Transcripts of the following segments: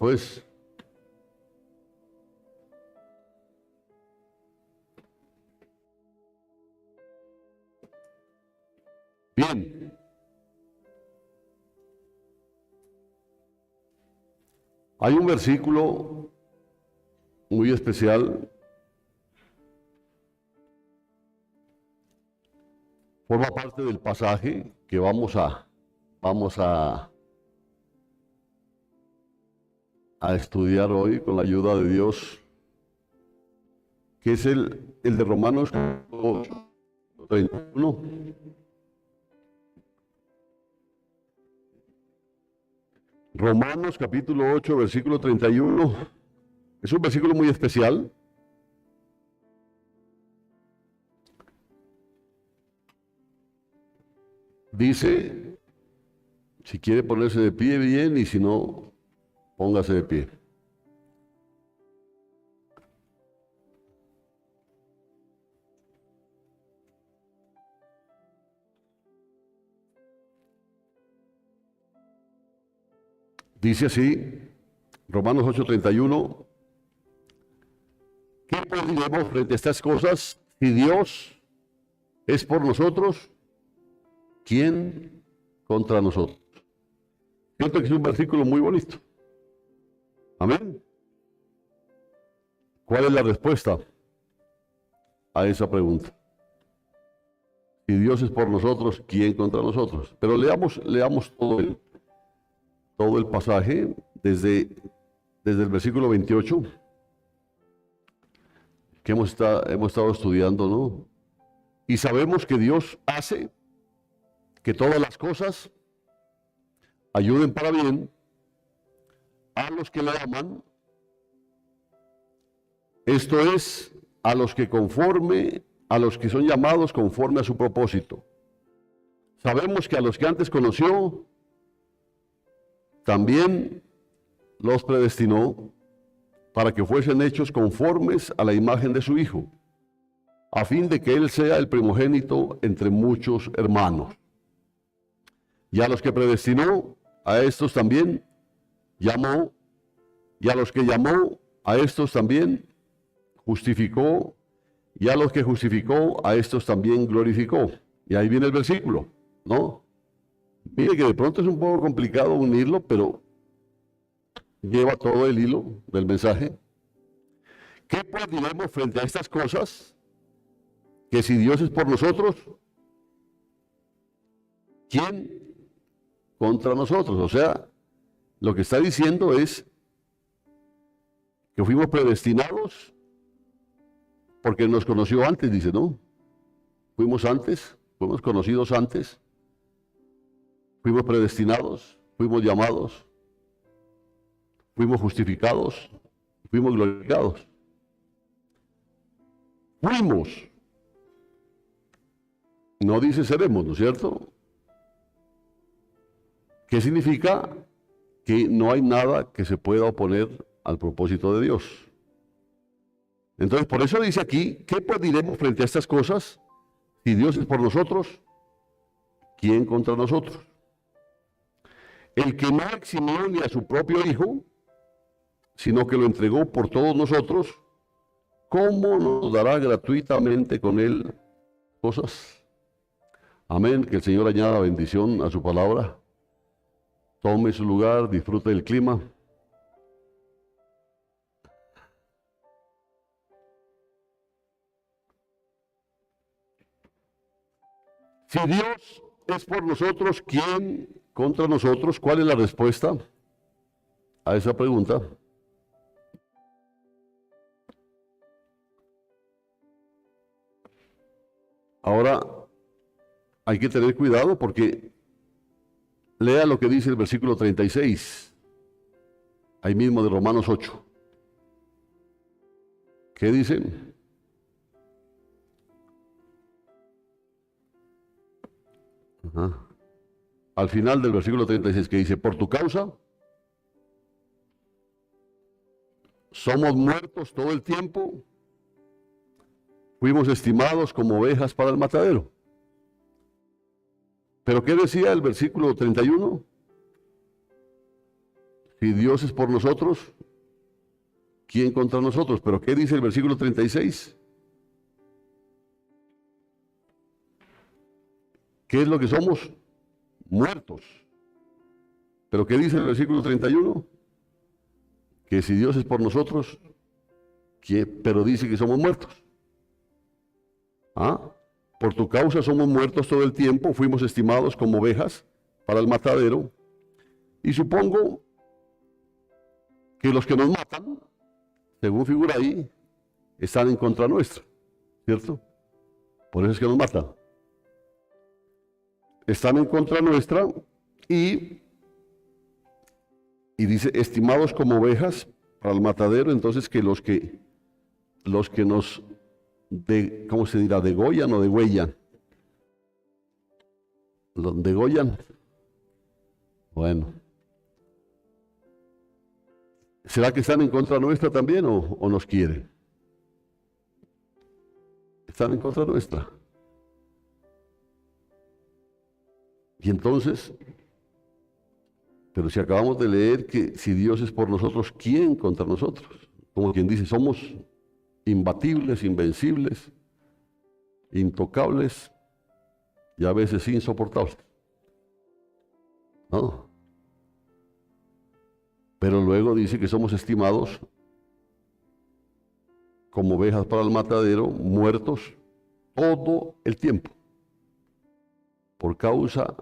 pues. Bien. Hay un versículo muy especial. Forma parte del pasaje que vamos a estudiar hoy con la ayuda de Dios, que es el de Romanos 31. Romanos capítulo 8, versículo 31. Es un versículo muy especial. Dice, si quiere ponerse de pie, bien, y si no, póngase de pie. Dice así, Romanos 8:31, ¿qué pues diremos frente a estas cosas? Si Dios es por nosotros, ¿quién contra nosotros? Siento que es un versículo muy bonito. Amén. ¿Cuál es la respuesta a esa pregunta? Si Dios es por nosotros, ¿quién contra nosotros? Pero leamos todo el pasaje desde el versículo 28 que hemos estado estudiando, ¿no? Y sabemos que Dios hace que todas las cosas ayuden para bien a los que le aman, esto es, a los que son llamados conforme a su propósito. Sabemos que a los que antes conoció, también los predestinó para que fuesen hechos conformes a la imagen de su Hijo, a fin de que Él sea el primogénito entre muchos hermanos. Y a los que predestinó, a estos también llamó, y a los que llamó, a estos también justificó, y a los que justificó, a estos también glorificó. Y ahí viene el versículo, ¿no? Mire que de pronto es un poco complicado unirlo, pero lleva todo el hilo del mensaje. ¿Qué pues diremos frente a estas cosas? Que si Dios es por nosotros, ¿quién contra nosotros? O sea, lo que está diciendo es que fuimos predestinados porque nos conoció antes, dice, ¿no? Fuimos conocidos antes, fuimos predestinados, fuimos llamados, fuimos justificados, fuimos glorificados. Fuimos. No dice seremos, ¿no es cierto? ¿Qué significa? Que no hay nada que se pueda oponer al propósito de Dios. Entonces, por eso dice aquí, ¿qué pues diremos frente a estas cosas? Si Dios es por nosotros, ¿quién contra nosotros? El que no eximió ni a su propio Hijo, sino que lo entregó por todos nosotros, ¿cómo nos dará gratuitamente con Él cosas? Amén. Que el Señor añada bendición a su palabra. Tome su lugar, disfrute del clima. Si Dios es por nosotros, ¿quién contra nosotros? ¿Cuál es la respuesta a esa pregunta? Ahora, hay que tener cuidado porque lea lo que dice el versículo 36, ahí mismo de Romanos 8. ¿Qué dice? Al final del versículo 36, que dice, por tu causa somos muertos todo el tiempo, fuimos estimados como ovejas para el matadero. ¿Pero qué decía el versículo 31? Si Dios es por nosotros, ¿quién contra nosotros? Pero ¿qué dice el versículo 36? ¿Qué es lo que somos? Muertos. ¿Pero qué dice el versículo 31? Que si Dios es por nosotros, ¿quién? Pero dice que somos muertos. ¿Ah? Por tu causa somos muertos todo el tiempo, fuimos estimados como ovejas para el matadero. Y supongo que los que nos matan, según figura ahí, están en contra nuestra, ¿cierto? Por eso es que nos matan. Están en contra nuestra y dice, estimados como ovejas para el matadero, entonces que los que nos, ¿cómo se dirá? ¿Degollan o degüellan? ¿Los degollan? Bueno. ¿Será que están en contra nuestra también o nos quieren? Están en contra nuestra. Y entonces, pero si acabamos de leer que si Dios es por nosotros, ¿quién contra nosotros? Como quien dice, somos imbatibles, invencibles, intocables y a veces insoportables. ¿No? Pero luego dice que somos estimados como ovejas para el matadero, muertos todo el tiempo. Por causa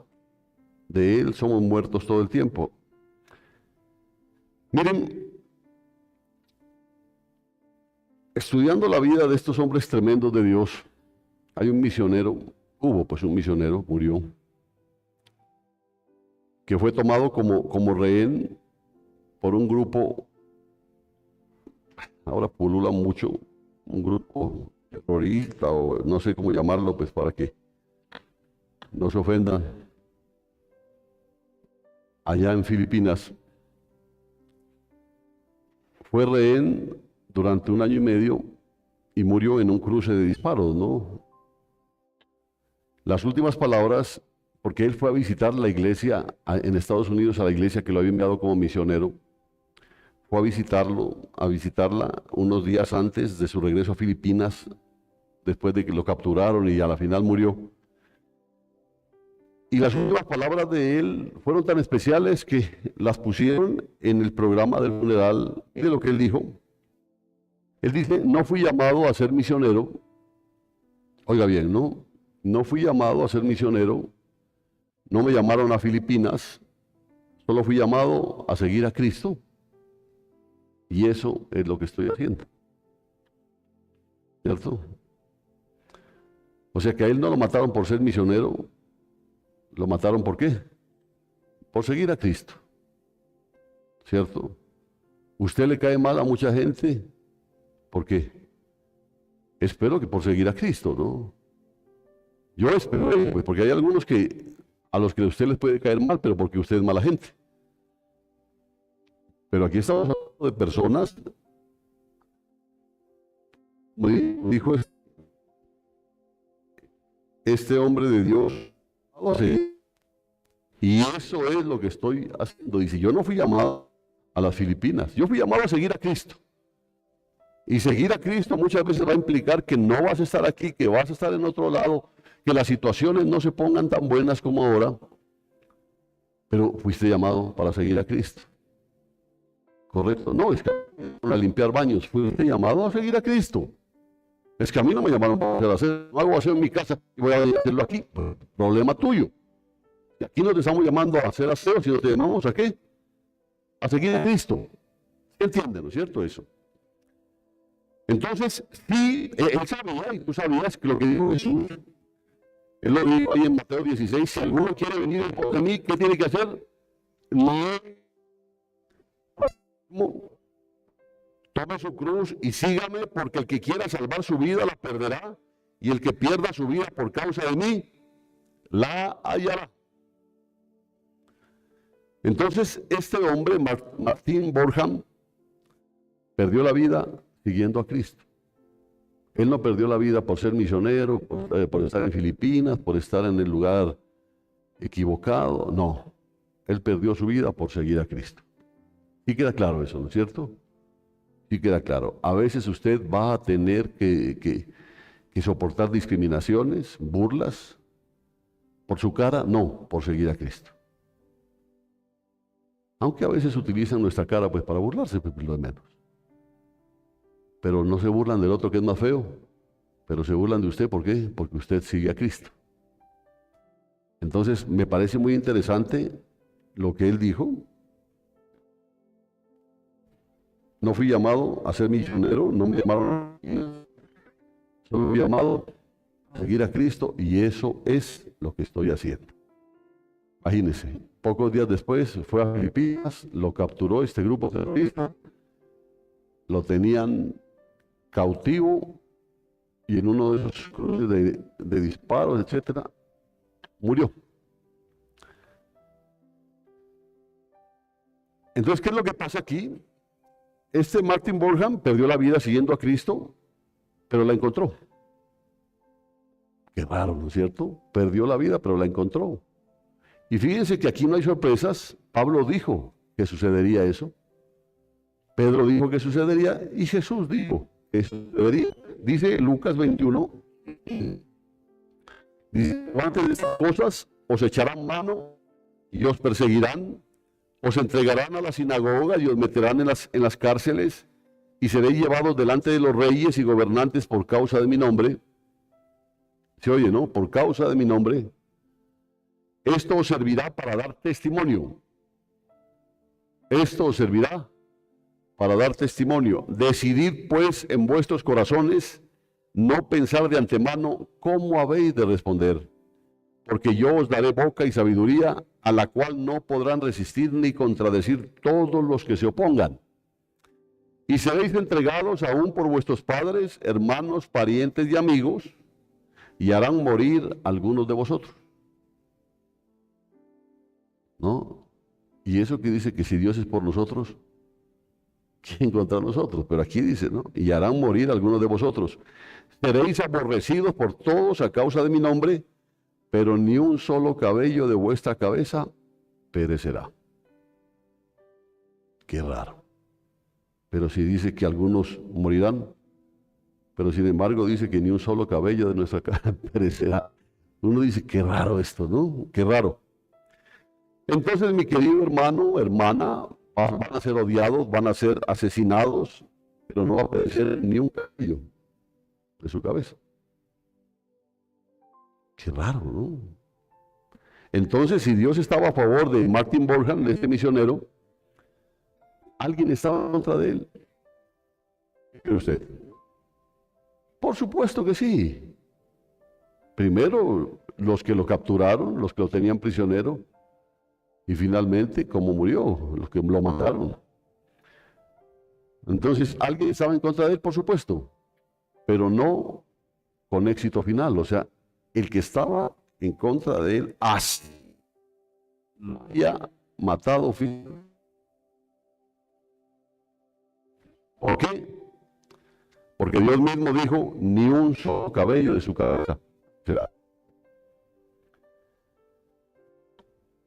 de Él somos muertos todo el tiempo. Miren, estudiando la vida de estos hombres tremendos de Dios, hay un misionero, hubo pues un misionero, murió, que fue tomado como rehén por un grupo, ahora pulula mucho, un grupo terrorista o no sé cómo llamarlo, pues para que no se ofendan, allá en Filipinas. Fue rehén durante 1 año y medio y murió en un cruce de disparos, ¿no? Las últimas palabras, porque él fue a visitar la iglesia en Estados Unidos, a la iglesia que lo había enviado como misionero, fue a visitarla unos días antes de su regreso a Filipinas, después de que lo capturaron y a la final murió. Y las últimas palabras de él fueron tan especiales que las pusieron en el programa del funeral. De lo que él dijo. Él dice, no fui llamado a ser misionero. Oiga bien, no fui llamado a ser misionero. No me llamaron a Filipinas. Solo fui llamado a seguir a Cristo. Y eso es lo que estoy haciendo. ¿Cierto? O sea que a él no lo mataron por ser misionero. ¿Lo mataron por qué? Por seguir a Cristo. ¿Cierto? ¿Usted le cae mal a mucha gente? ¿Por qué? Espero que por seguir a Cristo, ¿no? Yo espero, pues, porque hay algunos a los que a usted les puede caer mal, pero porque usted es mala gente. Pero aquí estamos hablando de personas, dijo este hombre de Dios, y eso es lo que estoy haciendo. Dice, yo no fui llamado a las Filipinas, yo fui llamado a seguir a Cristo. Y seguir a Cristo muchas veces va a implicar que no vas a estar aquí, que vas a estar en otro lado, que las situaciones no se pongan tan buenas como ahora, pero fuiste llamado para seguir a Cristo. ¿Correcto? No, es que para limpiar baños, fuiste llamado a seguir a Cristo. Es que a mí no me llamaron para hacer, no hago aseo en mi casa y voy a hacerlo aquí. Problema tuyo. Y aquí no te estamos llamando a hacer aseo, sino te llamamos a qué? A seguir a Cristo. ¿Entienden, no es cierto eso? Entonces, sí, él sabía, y tú sabías que lo que dijo Jesús, él lo dijo ahí en Mateo 16, si alguno quiere venir en pos de mí, ¿qué tiene que hacer? Tome su cruz y sígame, porque el que quiera salvar su vida la perderá, y el que pierda su vida por causa de mí, la hallará. Entonces, este hombre, Martín Borjam, perdió la vida siguiendo a Cristo. Él no perdió la vida por ser misionero, por estar en Filipinas, por estar en el lugar equivocado. No, él perdió su vida por seguir a Cristo. Sí queda claro eso, ¿no es cierto? Sí queda claro. A veces usted va a tener que soportar discriminaciones, burlas, por su cara, no, por seguir a Cristo. Aunque a veces utilizan nuestra cara pues para burlarse, pues lo de menos. Pero no se burlan del otro que es más feo, pero se burlan de usted, ¿por qué? Porque usted sigue a Cristo. Entonces, me parece muy interesante lo que él dijo. No fui llamado a ser misionero, no me llamaron, solo fui llamado a seguir a Cristo y eso es lo que estoy haciendo. Imagínense, pocos días después fue a Filipinas, lo capturó este grupo terrorista, lo tenían cautivo y en uno de esos cruces de disparos, etcétera, murió. Entonces, ¿qué es lo que pasa aquí? Este Martin Bornham perdió la vida siguiendo a Cristo, pero la encontró. Qué raro, ¿no es cierto? Perdió la vida, pero la encontró. Y fíjense que aquí no hay sorpresas. Pablo dijo que sucedería eso. Pedro dijo que sucedería y Jesús dijo que sucedería. Dice Lucas 21, dice, antes de estas cosas os echarán mano y os perseguirán, os entregarán a la sinagoga y os meterán en las cárceles y seréis llevados delante de los reyes y gobernantes por causa de mi nombre. Se oye, ¿no? Por causa de mi nombre. Esto os servirá para dar testimonio. Esto os servirá para dar testimonio. Decidid pues en vuestros corazones no pensar de antemano cómo habéis de responder, porque yo os daré boca y sabiduría a la cual no podrán resistir ni contradecir todos los que se opongan. Y seréis entregados aún por vuestros padres, hermanos, parientes y amigos, y harán morir algunos de vosotros. ¿No? Y eso que dice que si Dios es por nosotros, ¿quién contra nosotros? Pero aquí dice, ¿no? Y harán morir algunos de vosotros. Seréis aborrecidos por todos a causa de mi nombre, pero ni un solo cabello de vuestra cabeza perecerá. Qué raro. Pero si dice que algunos morirán, pero sin embargo dice que ni un solo cabello de nuestra cabeza perecerá. Uno dice, qué raro esto, ¿no? Qué raro. Entonces, mi querido hermano, hermana, van a ser odiados, van a ser asesinados, pero no va a perecer ni un cabello de su cabeza. Qué raro, ¿no? Entonces, si Dios estaba a favor de Martin Bornham, de este misionero, ¿alguien estaba en contra de él? ¿Qué cree usted? Por supuesto que sí. Primero, los que lo capturaron, los que lo tenían prisionero, y finalmente, ¿cómo murió? Los que lo mataron. Entonces, ¿alguien estaba en contra de él? Por supuesto, pero no con éxito final. O sea, el que estaba en contra de él hasta lo había matado finalmente. ¿Por qué? Porque Dios mismo dijo, ni un solo cabello de su cabeza será.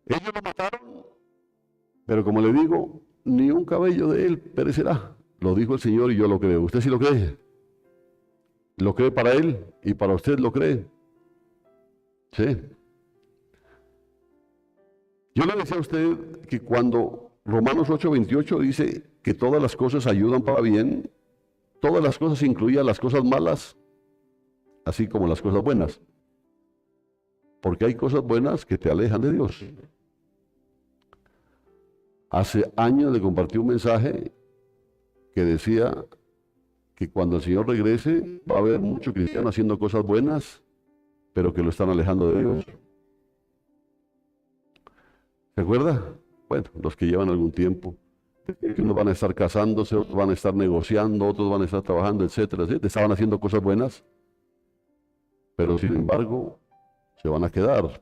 Ellos lo mataron, pero como le digo, ni un cabello de él perecerá. Lo dijo el Señor y yo lo creo. ¿Usted sí lo cree? ¿Lo cree para él y para usted lo cree? Sí. Yo le decía a usted que cuando Romanos 8:28 dice que todas las cosas ayudan para bien, todas las cosas incluían las cosas malas, así como las cosas buenas. Porque hay cosas buenas que te alejan de Dios. Hace años le compartí un mensaje que decía que cuando el Señor regrese va a haber muchos cristianos haciendo cosas buenas, pero que lo están alejando de Dios. ¿Se acuerda? Bueno, los que llevan algún tiempo, que unos van a estar casándose, otros van a estar negociando, otros van a estar trabajando, etcétera, etcétera. Estaban haciendo cosas buenas, pero sin embargo se van a quedar.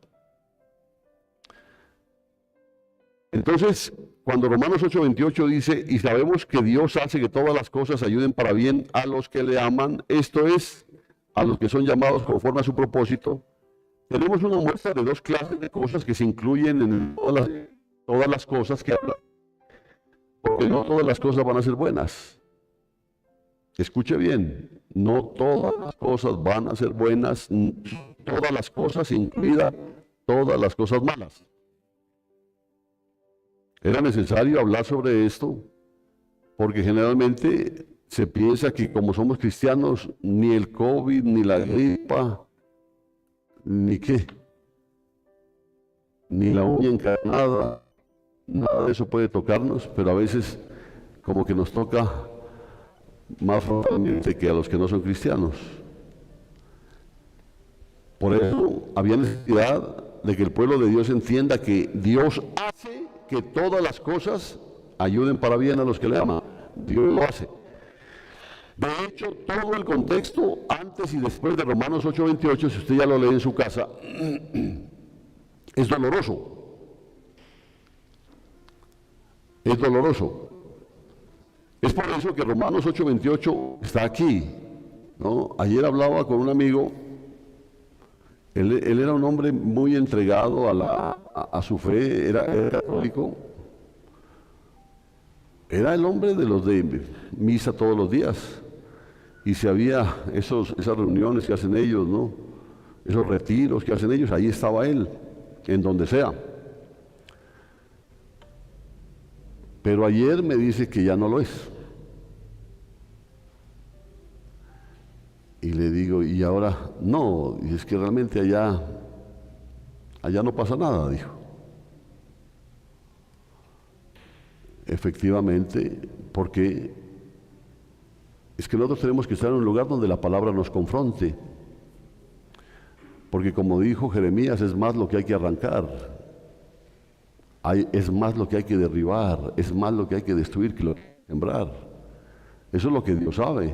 Entonces, cuando Romanos 8:28 dice, y sabemos que Dios hace que todas las cosas ayuden para bien a los que le aman, esto es, a los que son llamados conforme a su propósito, tenemos una muestra de dos clases de cosas que se incluyen en todas las cosas que hablan. Por porque no todas las cosas van a ser buenas. Escuche bien, no todas las cosas van a ser buenas, todas las cosas, incluidas todas las cosas malas. Era necesario hablar sobre esto, porque generalmente se piensa que como somos cristianos, ni el COVID, ni la gripa, ni la uña encarnada, nada de eso puede tocarnos, pero a veces como que nos toca más frontalmente que a los que no son cristianos. Por eso había necesidad de que el pueblo de Dios entienda que Dios hace que todas las cosas ayuden para bien a los que le aman. Dios lo hace. De hecho, todo el contexto antes y después de Romanos 8:28, si usted ya lo lee en su casa, es doloroso. Es doloroso. Es por eso que Romanos 8:28 está aquí, ¿no? Ayer hablaba con un amigo, él era un hombre muy entregado a su fe, era católico, era el hombre de los de misa todos los días, y si había esas reuniones que hacen ellos, ¿no? Esos retiros que hacen ellos, ahí estaba él, en donde sea. Pero ayer me dice que ya no lo es. Y le digo, ¿y ahora? No, y es que realmente allá no pasa nada, dijo. Efectivamente, porque es que nosotros tenemos que estar en un lugar donde la palabra nos confronte. Porque como dijo Jeremías, es más lo que hay que arrancar, es más lo que hay que derribar, es más lo que hay que destruir que lo que hay que sembrar. Eso es lo que Dios sabe.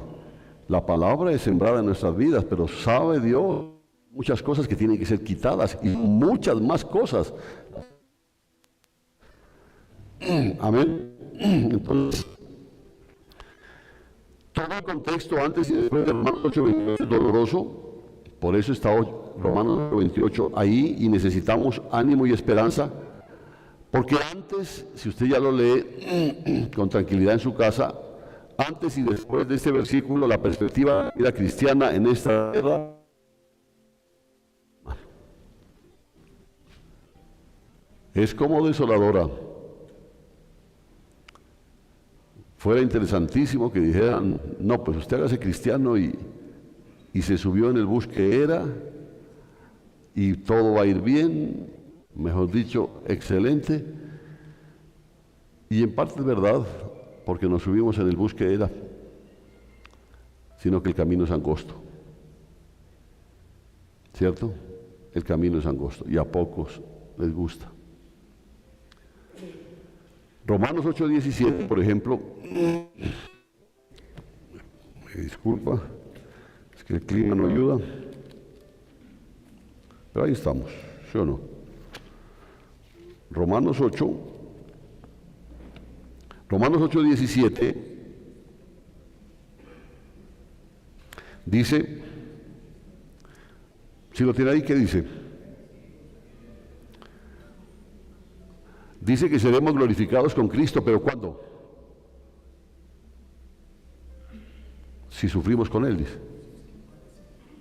La palabra es sembrada en nuestras vidas, pero sabe Dios muchas cosas que tienen que ser quitadas y muchas más cosas. Amén. Entonces, todo el contexto antes y después de Romanos 8:28 es doloroso, por eso está Romanos 8:28 ahí y necesitamos ánimo y esperanza, porque antes, si usted ya lo lee con tranquilidad en su casa, antes y después de este versículo, la perspectiva de la vida cristiana en esta tierra es como desoladora. Fuera interesantísimo que dijeran, no, pues usted hágase cristiano y se subió en el bus que era y todo va a ir bien, mejor dicho, excelente. Y en parte es verdad, porque nos subimos en el bus que era, sino que el camino es angosto. ¿Cierto? El camino es angosto y a pocos les gusta. Romanos 8:17, por ejemplo, me disculpa, es que el clima no ayuda, pero ahí estamos, ¿sí o no? Romanos 8:17 dice, si lo tiene ahí, ¿qué dice? Dice que seremos glorificados con Cristo, pero ¿cuándo? Si sufrimos con Él, dice.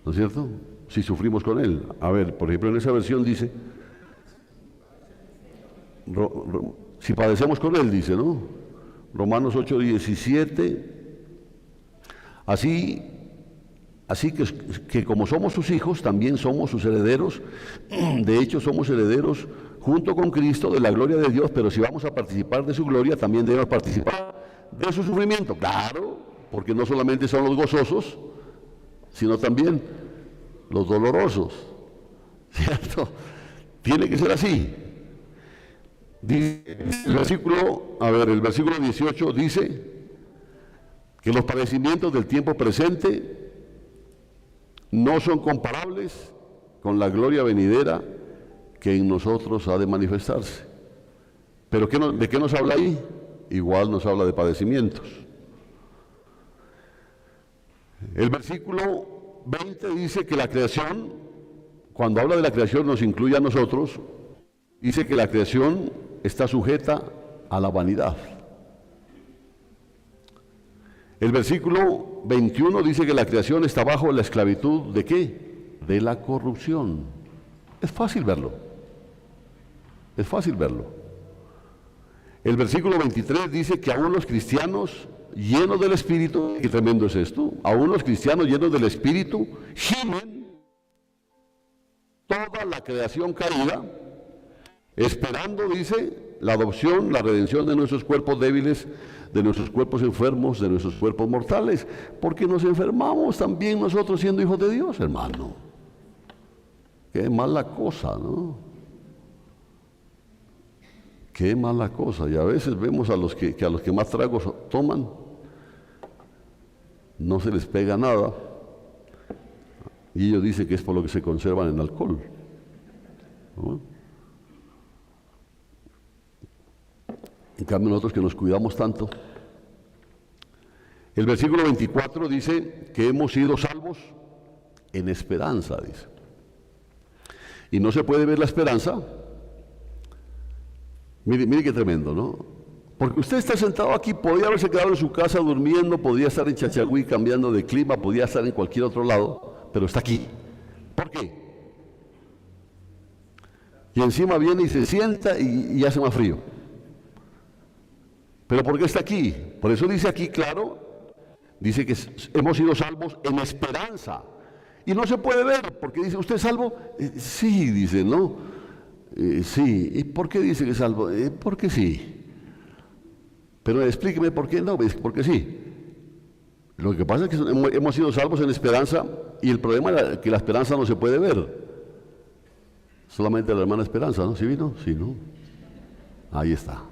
¿No es cierto? Si sufrimos con Él. A ver, por ejemplo, en esa versión dice, si padecemos con Él, dice, ¿no? Romanos 8:17. Así que como somos sus hijos, también somos sus herederos. De hecho, somos herederos junto con Cristo de la gloria de Dios, pero si vamos a participar de su gloria, también debemos participar de su sufrimiento. Claro, porque no solamente son los gozosos, sino también los dolorosos. ¿Cierto? Tiene que ser así. El versículo 18 dice que los padecimientos del tiempo presente no son comparables con la gloria venidera que en nosotros ha de manifestarse. ¿Pero de qué nos habla ahí? Igual nos habla de padecimientos. El versículo 20 dice que la creación, cuando habla de la creación nos incluye a nosotros, dice que la creación está sujeta a la vanidad. El versículo 21 dice que la creación está bajo la esclavitud ¿de qué? De la corrupción. Es fácil verlo. Es fácil verlo. El versículo 23 dice que aún los cristianos llenos del Espíritu, qué tremendo es esto, aún los cristianos llenos del Espíritu gimen toda la creación caída, esperando, dice, la adopción, la redención de nuestros cuerpos débiles, de nuestros cuerpos enfermos, de nuestros cuerpos mortales, porque nos enfermamos también nosotros siendo hijos de Dios, hermano. Qué mala cosa, ¿no? Qué mala cosa. Y a veces vemos a los que a los que más tragos toman, no se les pega nada, y ellos dicen que es por lo que se conservan en alcohol, ¿no? En cambio nosotros que nos cuidamos tanto, el versículo 24 dice que hemos sido salvos en esperanza, dice. Y no se puede ver la esperanza. Mire qué tremendo, ¿no? Porque usted está sentado aquí, podría haberse quedado en su casa durmiendo, podría estar en Chachagüí cambiando de clima, podría estar en cualquier otro lado, pero está aquí. ¿Por qué? Y encima viene y se sienta y hace más frío. ¿Pero por qué está aquí? Por eso dice aquí, claro, dice que hemos sido salvos en esperanza. Y no se puede ver, porque dice, ¿usted es salvo? Sí, dice, ¿no? Sí. ¿Y por qué dice que es salvo? Porque sí. Pero explíqueme por qué no, porque sí. Lo que pasa es que hemos sido salvos en esperanza, y el problema es que la esperanza no se puede ver. Solamente la hermana Esperanza, ¿no? ¿Sí vino? Sí, ¿no? Ahí está.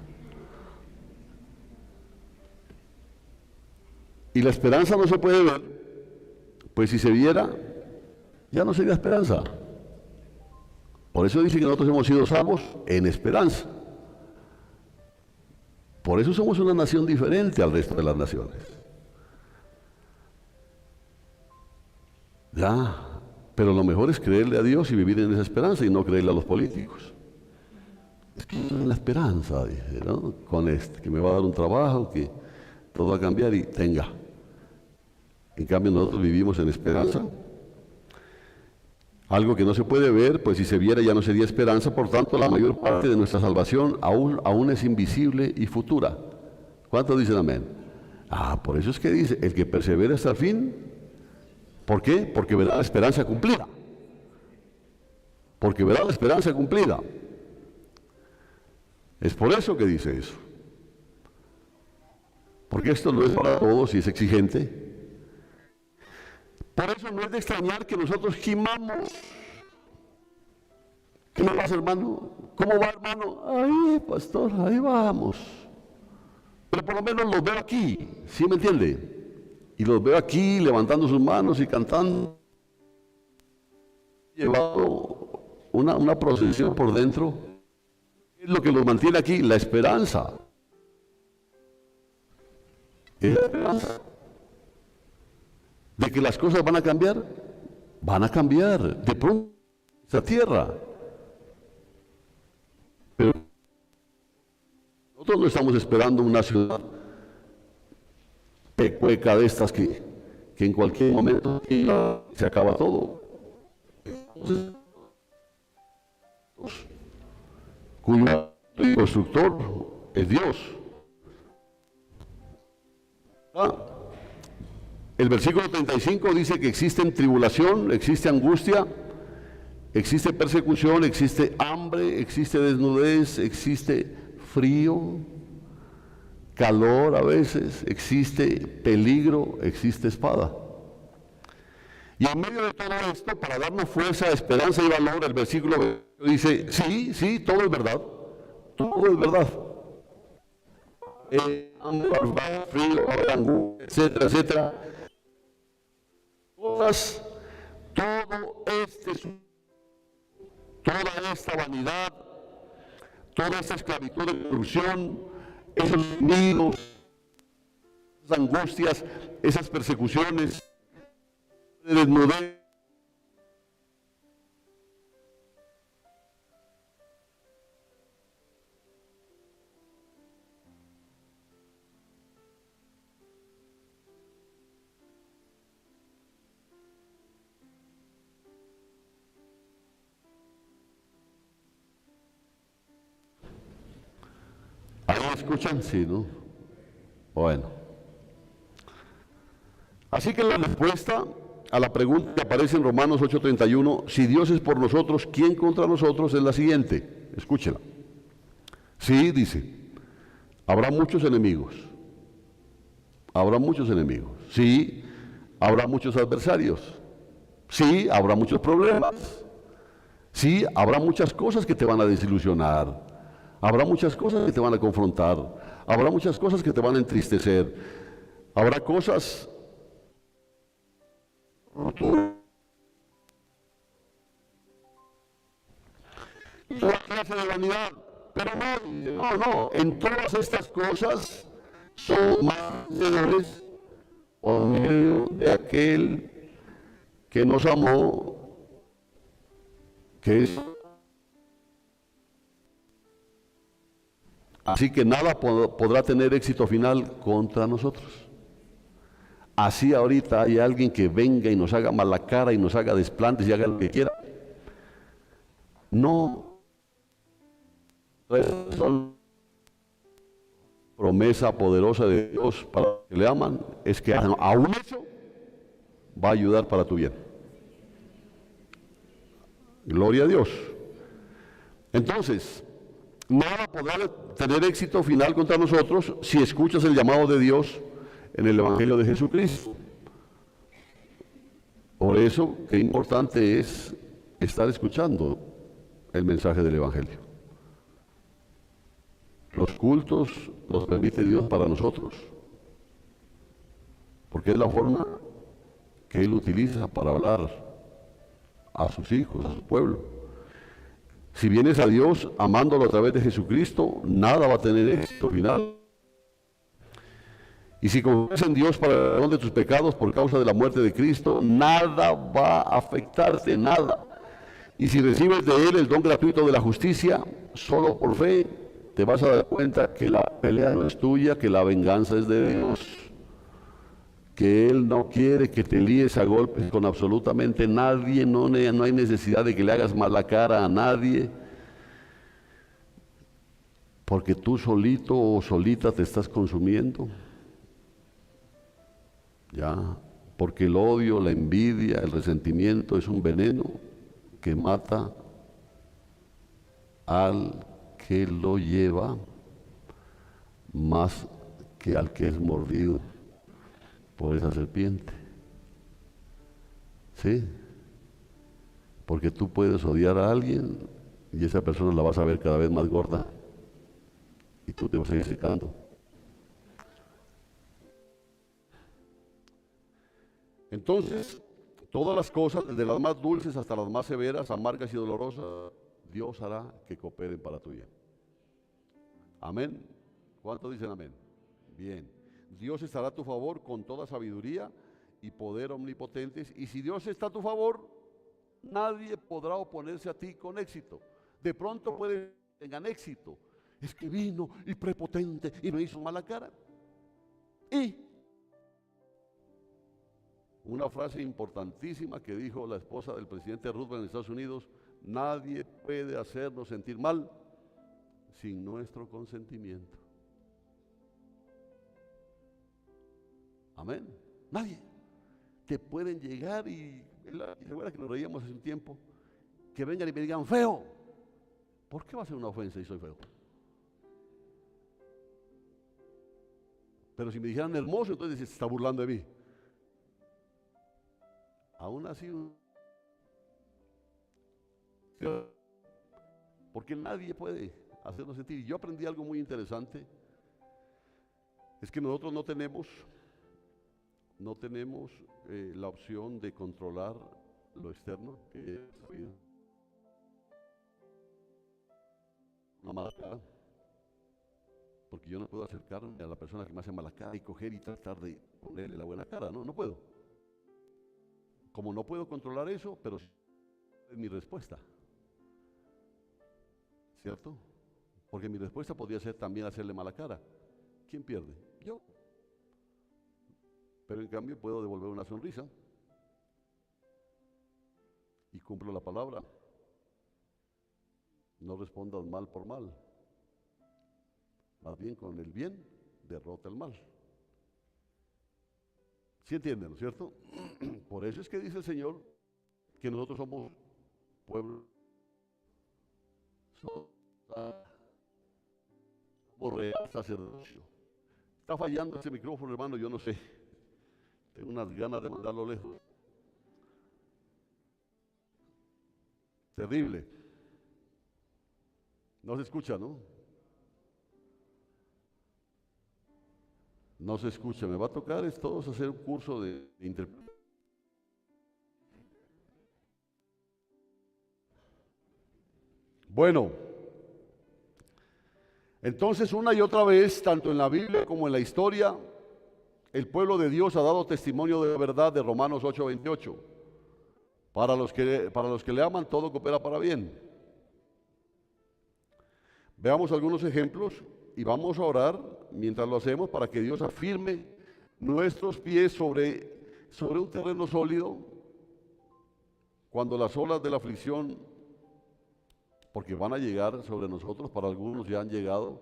Y la esperanza no se puede ver, pues si se viera, ya no sería esperanza. Por eso dice que nosotros hemos sido salvos en esperanza. Por eso somos una nación diferente al resto de las naciones. Ya, pero lo mejor es creerle a Dios y vivir en esa esperanza y no creerle a los políticos. Es que es la esperanza, dice, ¿no? Con que me va a dar un trabajo, que todo va a cambiar y tenga. En cambio nosotros vivimos en esperanza. Algo que no se puede ver, pues si se viera ya no sería esperanza, por tanto la mayor parte de nuestra salvación aún es invisible y futura. ¿Cuántos dicen amén? Por eso es que dice, el que persevera hasta el fin, ¿por qué? Porque verá la esperanza cumplida. Porque verá la esperanza cumplida. Es por eso que dice eso. Porque esto no es para todos y es exigente. Por eso no es de extrañar que nosotros gimamos. ¿Qué me pasa, hermano? ¿Cómo va, hermano? Ay, pastor, ahí vamos. Pero por lo menos los veo aquí, ¿sí me entiende? Y los veo aquí levantando sus manos y cantando. Llevado una procesión por dentro. ¿Qué es lo que los mantiene aquí? La esperanza. Es la esperanza. ¿De que las cosas van a cambiar? Van a cambiar. De pronto, esta tierra. Pero nosotros no estamos esperando una ciudad pecueca de estas que en cualquier momento se acaba todo. Entonces, cuyo constructor es Dios. El versículo 35 dice que existe tribulación, existe angustia, existe persecución, existe hambre, existe desnudez, existe frío, calor a veces, existe peligro, existe espada. Y en medio de todo esto, para darnos fuerza, esperanza y valor, el versículo dice, sí, todo es verdad, todo es verdad. Hambre, frío, angustia, etcétera, etcétera. Toda esta vanidad, toda esta esclavitud de corrupción, esos miedos, esas angustias, esas persecuciones, de desnudez, escuchan? Sí, ¿no? Bueno. Así que la respuesta a la pregunta que aparece en Romanos 8:31, si Dios es por nosotros, ¿quién contra nosotros? Es la siguiente. Escúchela. Sí, dice, habrá muchos enemigos. Habrá muchos enemigos. Sí, habrá muchos adversarios. Sí, habrá muchos problemas. Sí, habrá muchas cosas que te van a desilusionar. Habrá muchas cosas que te van a confrontar. Habrá muchas cosas que te van a entristecer. Habrá cosas... Toda clase de vanidad. Pero no. En todas estas cosas son más vencedores por medio de aquel que nos amó, que es. Así que nada podrá tener éxito final contra nosotros. Así ahorita hay alguien que venga y nos haga mala cara y nos haga desplantes y haga lo que quiera. No. Son promesa poderosa de Dios para los que le aman, es que aún eso va a ayudar para tu bien. Gloria a Dios. Entonces, nada podrá tener éxito final contra nosotros si escuchas el llamado de Dios en el Evangelio de Jesucristo. Por eso, qué importante es estar escuchando el mensaje del Evangelio. Los cultos los permite Dios para nosotros, porque es la forma que Él utiliza para hablar a sus hijos, a su pueblo. Si vienes a Dios amándolo a través de Jesucristo, nada va a tener éxito final. Y si confías en Dios para el perdón de tus pecados por causa de la muerte de Cristo, nada va a afectarte, nada. Y si recibes de Él el don gratuito de la justicia, solo por fe, te vas a dar cuenta que la pelea no es tuya, que la venganza es de Dios. Que Él no quiere que te líes a golpes con absolutamente nadie, no hay necesidad de que le hagas mala cara a nadie, porque tú solito o solita te estás consumiendo. Ya, porque el odio, la envidia, el resentimiento es un veneno que mata al que lo lleva más que al que es mordido por esa serpiente. ¿Sí? Porque tú puedes odiar a alguien y esa persona la vas a ver cada vez más gorda y tú te vas a ir secando. Entonces, todas las cosas, desde las más dulces hasta las más severas, amargas y dolorosas, Dios hará que cooperen para tu bien. Amén. ¿Cuántos dicen amén? Bien. Dios estará a tu favor con toda sabiduría y poder omnipotentes. Y si Dios está a tu favor, nadie podrá oponerse a ti con éxito. De pronto puede que tengan éxito. Es que vino y prepotente y me hizo mala cara. Y una frase importantísima que dijo la esposa del presidente Roosevelt en Estados Unidos: nadie puede hacernos sentir mal sin nuestro consentimiento. Amén. Nadie. Te pueden llegar y recuerda que nos reíamos hace un tiempo, que vengan y me digan feo. ¿Por qué va a ser una ofensa si soy feo? Pero si me dijeran hermoso, entonces se está burlando de mí. Aún así, porque nadie puede hacernos sentir. Yo aprendí algo muy interesante, es que nosotros no tenemos la opción de controlar lo externo, que es la vida. Una mala cara, porque yo no puedo acercarme a la persona que me hace mala cara y coger y tratar de ponerle la buena cara, no puedo. Como no puedo controlar eso, pero es mi respuesta, ¿cierto? Porque mi respuesta podría ser también hacerle mala cara. ¿Quién pierde? Yo. Pero en cambio puedo devolver una sonrisa y cumplo la palabra. No respondas mal por mal. Más bien con el bien derrota el mal. ¿Sí entienden, no es cierto? Por eso es que dice el Señor que nosotros somos pueblo, somos real sacerdocio. Está fallando ese micrófono, hermano, yo no sé. Tengo unas ganas de mandarlo lejos. Terrible. No se escucha, ¿no? No se escucha. Me va a tocar es todos hacer un curso de interpretación. Bueno, entonces una y otra vez, tanto en la Biblia como en la historia, el pueblo de Dios ha dado testimonio de la verdad de Romanos 8:28. Para los que le aman, todo coopera para bien. Veamos algunos ejemplos y vamos a orar mientras lo hacemos para que Dios afirme nuestros pies sobre un terreno sólido cuando las olas de la aflicción, porque van a llegar sobre nosotros, para algunos ya han llegado,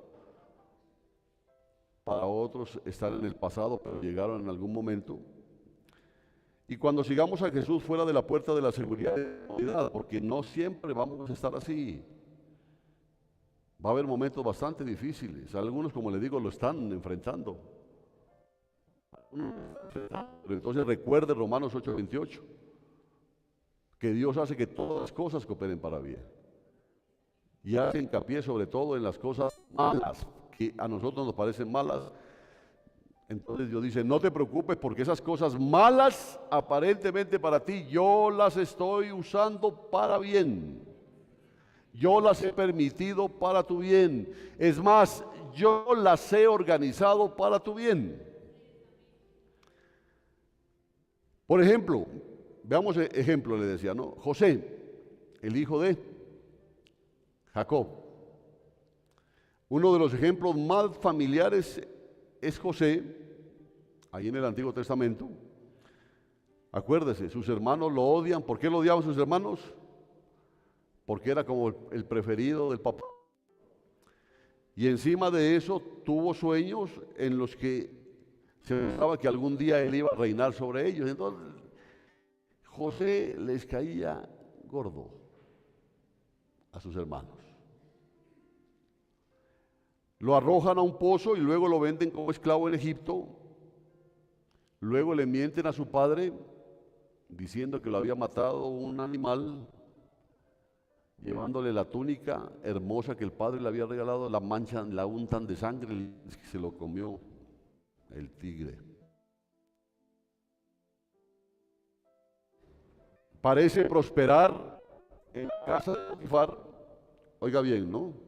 para otros están en el pasado, pero llegaron en algún momento. Y cuando sigamos a Jesús fuera de la puerta de la seguridad y de la comodidad, porque no siempre vamos a estar así. Va a haber momentos bastante difíciles. Algunos, como les digo, lo están enfrentando. Pero entonces recuerde Romanos 8:28, que Dios hace que todas las cosas cooperen para bien. Y hace hincapié sobre todo en las cosas malas, que a nosotros nos parecen malas. Entonces Dios dice, no te preocupes porque esas cosas malas aparentemente para ti, yo las estoy usando para bien. Yo las he permitido para tu bien. Es más, yo las he organizado para tu bien. Por ejemplo, veamos ejemplo, le decía, ¿no? José, el hijo de Jacob. Uno de los ejemplos más familiares es José, ahí en el Antiguo Testamento. Acuérdese, sus hermanos lo odian. ¿Por qué lo odiaban sus hermanos? Porque era como el preferido del papá. Y encima de eso tuvo sueños en los que se pensaba que algún día él iba a reinar sobre ellos. Entonces José les caía gordo a sus hermanos. Lo arrojan a un pozo y luego lo venden como esclavo en Egipto. Luego le mienten a su padre diciendo que lo había matado un animal, llevándole la túnica hermosa que el padre le había regalado, la manchan, la untan de sangre y se lo comió el tigre. Parece prosperar en la casa de Potifar, oiga bien, ¿no?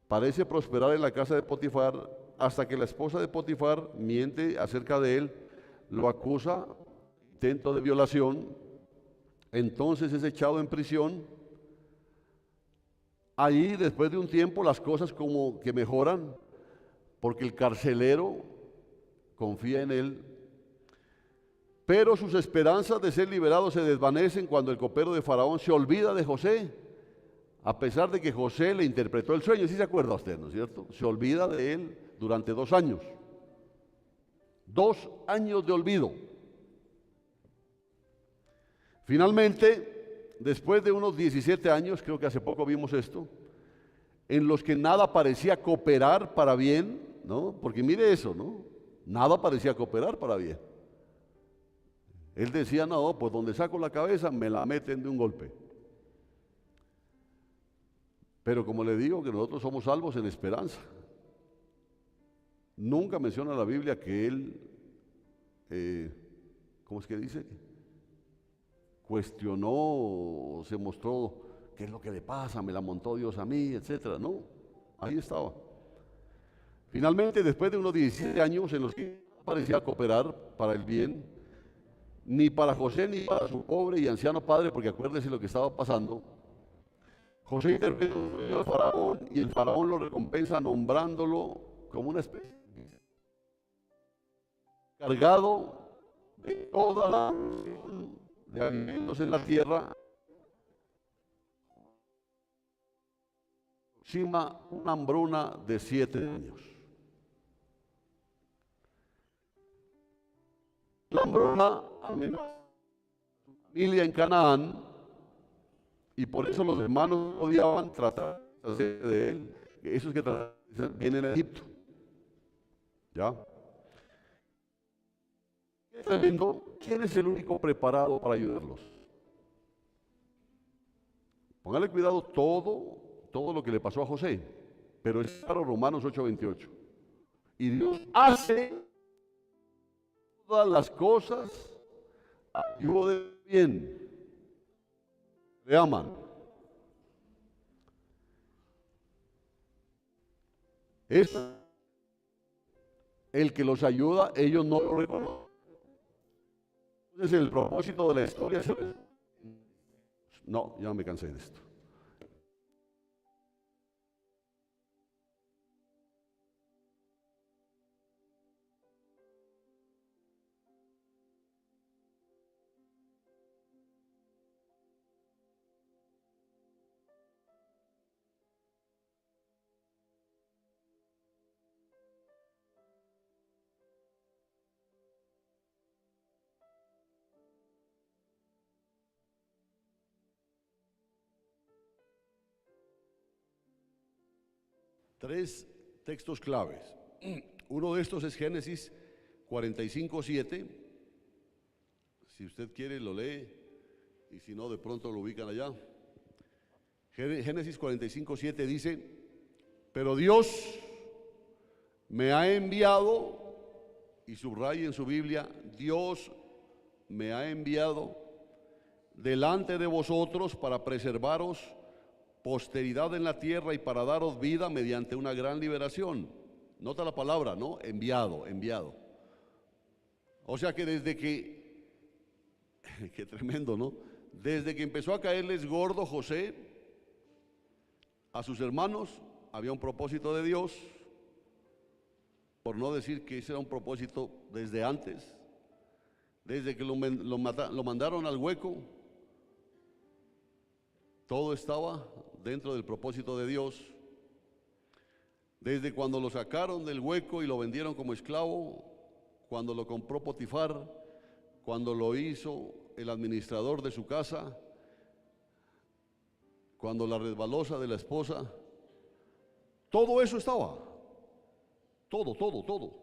Parece prosperar en la casa de Potifar hasta que la esposa de Potifar miente acerca de él, lo acusa, intento de violación, entonces es echado en prisión. Ahí, después de un tiempo, las cosas como que mejoran, porque el carcelero confía en él, pero sus esperanzas de ser liberado se desvanecen cuando el copero de Faraón se olvida de José. A pesar de que José le interpretó el sueño, ¿sí se acuerda usted, no es cierto? Se olvida de él durante 2 años. 2 años de olvido. Finalmente, después de unos 17 años, creo que hace poco vimos esto, en los que nada parecía cooperar para bien, ¿no? Porque mire eso, ¿no? Nada parecía cooperar para bien. Él decía, no, pues donde saco la cabeza me la meten de un golpe. Pero como le digo que nosotros somos salvos en esperanza. Nunca menciona la Biblia que él, ¿cómo es que dice? Cuestionó o se mostró qué es lo que le pasa, me la montó Dios a mí, etcétera. No, ahí estaba. Finalmente, después de unos 17 años en los que no parecía cooperar para el bien, ni para José ni para su pobre y anciano padre, porque acuérdese lo que estaba pasando, José interpreta al faraón y el faraón lo recompensa nombrándolo como una especie cargado de toda la de alimentos en la tierra, encima una hambruna de 7 años. La hambruna amenazó a su familia en Canaán y por eso los hermanos odiaban tratar de él. Esos que vienen a Egipto. ¿Ya? Qué tremendo. ¿Quién es el único preparado para ayudarlos? Póngale cuidado todo lo que le pasó a José, pero es claro Romanos 8:28. Y Dios hace todas las cosas a ayuda de bien. Le aman. Es el que los ayuda, ellos no lo reconocen. Entonces el propósito de la historia es... No, ya me cansé de esto. Tres textos claves. Uno de estos es Génesis 45:7. Si usted quiere lo lee y si no de pronto lo ubican allá. Génesis 45:7 dice: pero Dios me ha enviado, y subraye en su Biblia, Dios me ha enviado delante de vosotros para preservaros posteridad en la tierra y para daros vida mediante una gran liberación. Nota la palabra, ¿no? Enviado, enviado. O sea que desde que, qué tremendo, ¿no? Desde que empezó a caerles gordo José a sus hermanos, había un propósito de Dios, por no decir que ese era un propósito desde antes. Desde que lo mandaron al hueco, todo estaba dentro del propósito de Dios. Desde cuando lo sacaron del hueco y lo vendieron como esclavo, cuando lo compró Potifar, cuando lo hizo el administrador de su casa, cuando la resbalosa de la esposa, todo eso estaba. Todo.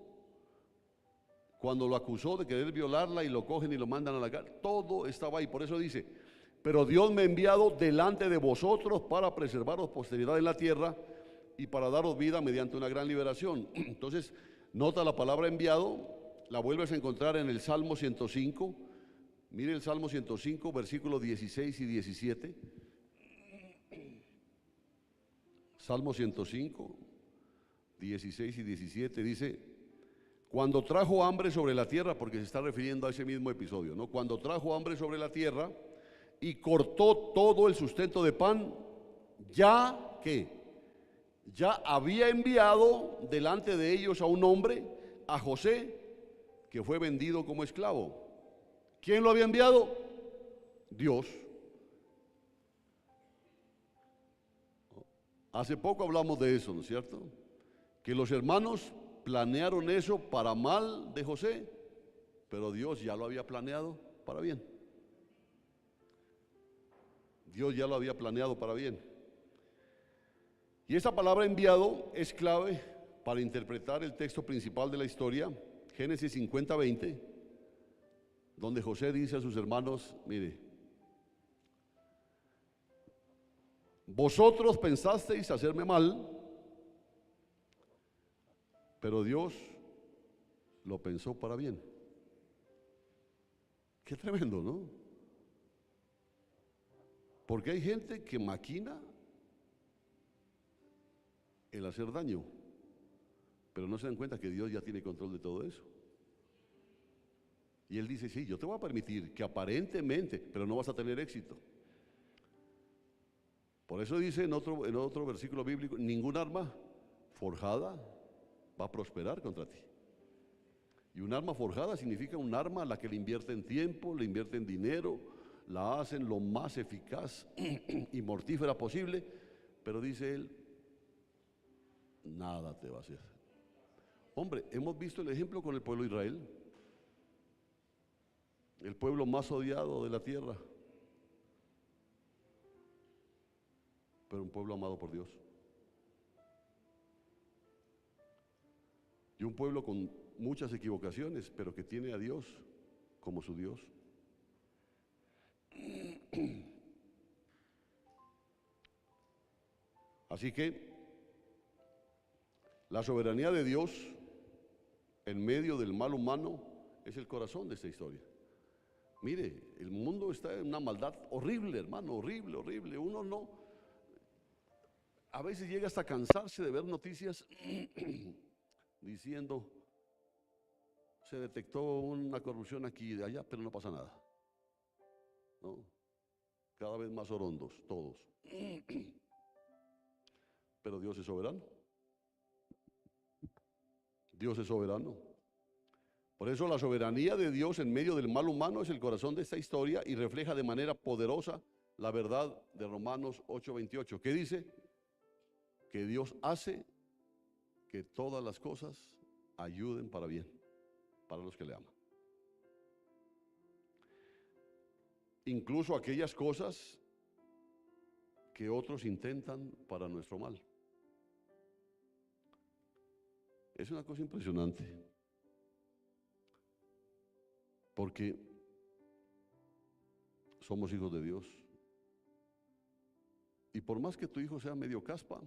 Cuando lo acusó de querer violarla y lo cogen y lo mandan a la cárcel, todo estaba ahí. Por eso dice: pero Dios me ha enviado delante de vosotros para preservaros posteridad en la tierra y para daros vida mediante una gran liberación. Entonces, nota la palabra enviado, la vuelves a encontrar en el Salmo 105. Mire el Salmo 105, versículos 16 y 17. Salmo 105, 16 y 17 dice: cuando trajo hambre sobre la tierra, porque se está refiriendo a ese mismo episodio, ¿no? Cuando trajo hambre sobre la tierra y cortó todo el sustento de pan, ya que ya había enviado delante de ellos a un hombre, a José, que fue vendido como esclavo. ¿Quién lo había enviado? Dios. Hace poco hablamos de eso, ¿no es cierto? Que los hermanos planearon eso para mal de José, pero Dios ya lo había planeado para bien. Dios ya lo había planeado para bien. Y esa palabra enviado es clave para interpretar el texto principal de la historia, Génesis 50:20, donde José dice a sus hermanos: mire, vosotros pensasteis hacerme mal, pero Dios lo pensó para bien. Qué tremendo, ¿no? Porque hay gente que maquina el hacer daño, pero no se dan cuenta que Dios ya tiene control de todo eso. Y Él dice: sí, yo te voy a permitir que aparentemente, pero no vas a tener éxito. Por eso dice en otro versículo bíblico: ningún arma forjada va a prosperar contra ti. Y un arma forjada significa un arma a la que le invierten tiempo, le invierten dinero, la hacen lo más eficaz y mortífera posible, pero dice Él: nada te va a hacer. Hombre, hemos visto el ejemplo con el pueblo de Israel, el pueblo más odiado de la tierra, pero un pueblo amado por Dios. Y un pueblo con muchas equivocaciones, pero que tiene a Dios como su Dios. Así que la soberanía de Dios en medio del mal humano es el corazón de esta historia. Mire, el mundo está en una maldad horrible, hermano, horrible, horrible. Uno no, a veces llega hasta cansarse de ver noticias diciendo, se detectó una corrupción aquí y de allá, pero no pasa nada. ¿No? Cada vez más orondos, todos. Pero Dios es soberano. Dios es soberano. Por eso la soberanía de Dios en medio del mal humano es el corazón de esta historia y refleja de manera poderosa la verdad de Romanos 8:28. ¿Qué dice? Que Dios hace que todas las cosas ayuden para bien, para los que le aman. Incluso aquellas cosas que otros intentan para nuestro mal. Es una cosa impresionante, porque somos hijos de Dios. Y por más que tu hijo sea medio caspa,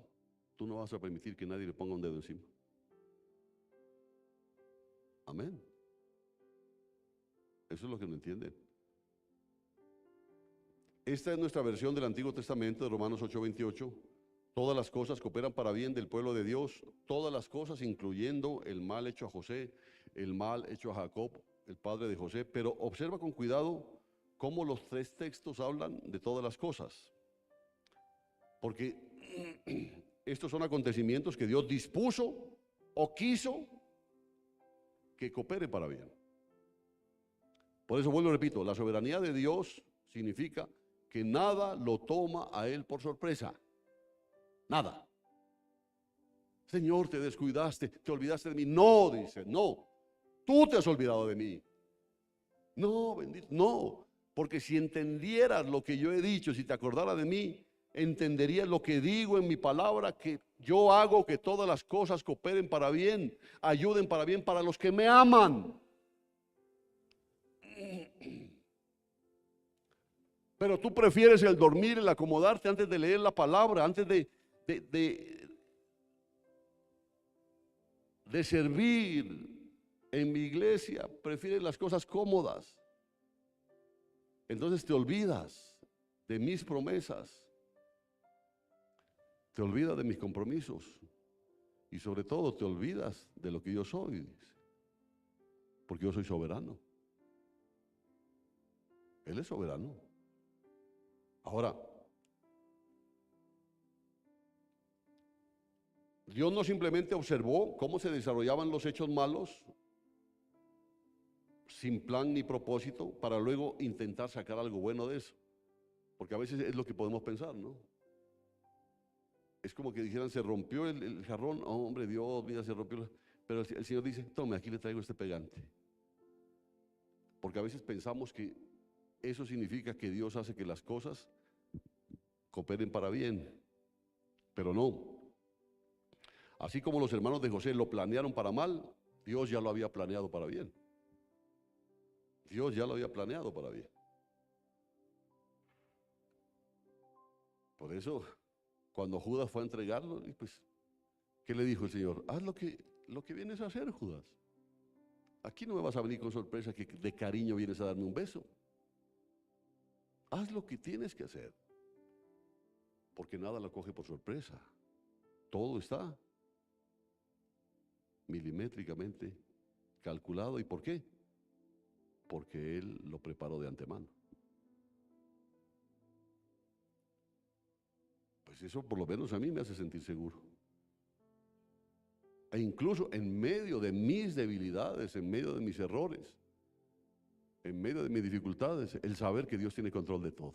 tú no vas a permitir que nadie le ponga un dedo encima. Amén. Eso es lo que no entienden. Esta es nuestra versión del Antiguo Testamento de Romanos 8:28. Todas las cosas cooperan para bien del pueblo de Dios, todas las cosas, incluyendo el mal hecho a José, el mal hecho a Jacob, el padre de José. Pero observa con cuidado cómo los tres textos hablan de todas las cosas. Porque estos son acontecimientos que Dios dispuso o quiso que coopere para bien. Por eso vuelvo y repito, la soberanía de Dios significa que nada lo toma a Él por sorpresa. Nada. Señor, te descuidaste, te olvidaste de mí. No, dice, no. Tú te has olvidado de mí. No, bendito, no. Porque si entendieras lo que yo he dicho, si te acordaras de mí, entenderías lo que digo en mi palabra, que yo hago que todas las cosas cooperen para bien, ayuden para bien para los que me aman. Pero tú prefieres el dormir, el acomodarte antes de leer la palabra, antes de servir en mi iglesia, prefieres las cosas cómodas. Entonces te olvidas de mis promesas, te olvidas de mis compromisos y sobre todo te olvidas de lo que yo soy, porque yo soy soberano. Él es soberano. Ahora, Dios no simplemente observó cómo se desarrollaban los hechos malos sin plan ni propósito para luego intentar sacar algo bueno de eso. Porque a veces es lo que podemos pensar, ¿no? Es como que dijeran, se rompió el jarrón. Oh, hombre, Dios, mira, se rompió. Pero el Señor dice, tome, aquí le traigo este pegante. Porque a veces pensamos que eso significa que Dios hace que las cosas cooperen para bien. Pero no. Así como los hermanos de José lo planearon para mal, Dios ya lo había planeado para bien. Dios ya lo había planeado para bien. Por eso, cuando Judas fue a entregarlo, pues, ¿qué le dijo el Señor? Haz lo que vienes a hacer, Judas. Aquí no me vas a venir con sorpresa que de cariño vienes a darme un beso. Haz lo que tienes que hacer. Porque nada lo coge por sorpresa. Todo está milimétricamente calculado. ¿Y por qué? Porque Él lo preparó de antemano. Pues eso por lo menos a mí me hace sentir seguro. E incluso en medio de mis debilidades, en medio de mis errores, en medio de mis dificultades, el saber que Dios tiene control de todo.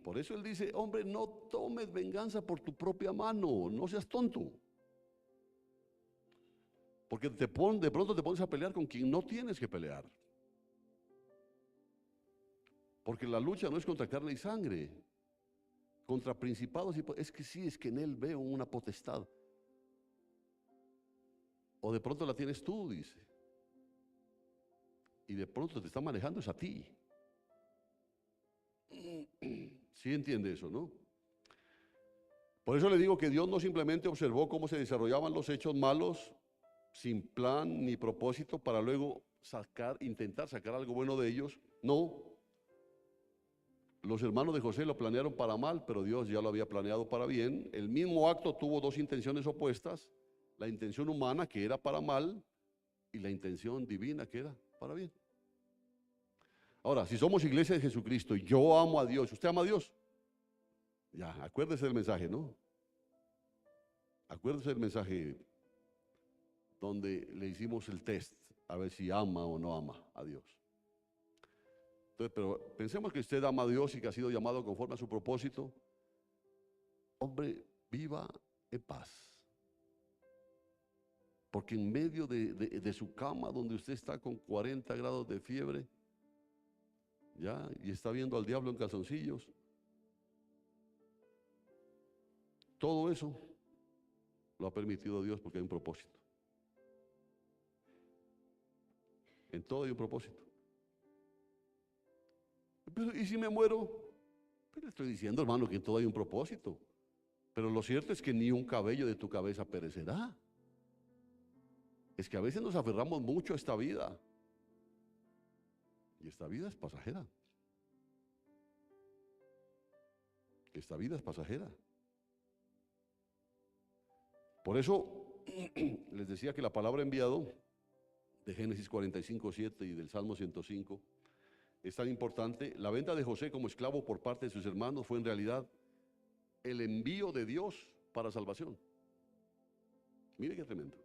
Por eso él dice, hombre, no tomes venganza por tu propia mano, no seas tonto. Porque de pronto te pones a pelear con quien no tienes que pelear. Porque la lucha no es contra carne y sangre, contra principados y es que sí, es que en él veo una potestad. O de pronto la tienes tú, dice. Y de pronto te está manejando es a ti. ¿Sí entiende eso, no? Por eso le digo que Dios no simplemente observó cómo se desarrollaban los hechos malos sin plan ni propósito para luego intentar sacar algo bueno de ellos. No. Los hermanos de José lo planearon para mal, pero Dios ya lo había planeado para bien. El mismo acto tuvo dos intenciones opuestas. La intención humana, que era para mal, y la intención divina, que era para bien. Ahora, si somos iglesia de Jesucristo y yo amo a Dios, ¿usted ama a Dios? Ya, acuérdese del mensaje, ¿no? Acuérdese del mensaje donde le hicimos el test, a ver si ama o no ama a Dios. Entonces, pero pensemos que usted ama a Dios y que ha sido llamado conforme a su propósito. Hombre, viva en paz. Porque en medio de su cama, donde usted está con 40 grados de fiebre, ya, y está viendo al diablo en calzoncillos, todo eso lo ha permitido Dios porque hay un propósito. En todo hay un propósito. Pero, ¿y si me muero? Pero le estoy diciendo, hermano, que en todo hay un propósito. Pero lo cierto es que ni un cabello de tu cabeza perecerá. Es que a veces nos aferramos mucho a esta vida. Y esta vida es pasajera. Esta vida es pasajera. Por eso les decía que la palabra enviado de Génesis 45:7 y del Salmo 105 es tan importante. La venta de José como esclavo por parte de sus hermanos fue en realidad el envío de Dios para salvación. Mire qué tremendo.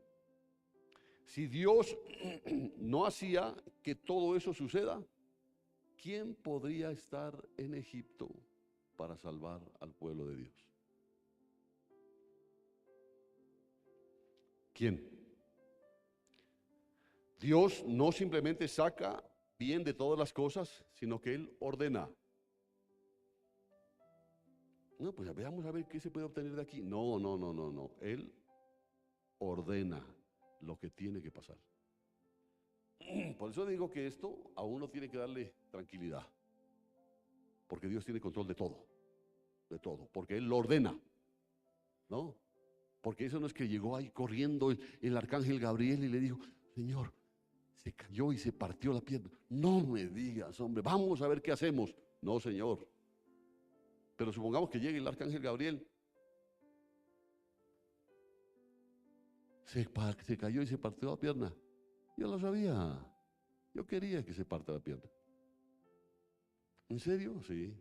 Si Dios no hacía que todo eso suceda, ¿quién podría estar en Egipto para salvar al pueblo de Dios? ¿Quién? Dios no simplemente saca bien de todas las cosas, sino que Él ordena. No, pues veamos a ver qué se puede obtener de aquí. No. Él ordena lo que tiene que pasar. Por eso digo que esto a uno tiene que darle tranquilidad. Porque Dios tiene control de todo. De todo. Porque Él lo ordena. ¿No? Porque eso no es que llegó ahí corriendo el arcángel Gabriel y le dijo, Señor, se cayó y se partió la pierna. No me digas, hombre, vamos a ver qué hacemos. No, Señor. Pero supongamos que llegue el arcángel Gabriel. Se cayó y se partió la pierna. Yo lo sabía. Yo quería que se parte la pierna. ¿En serio? Sí.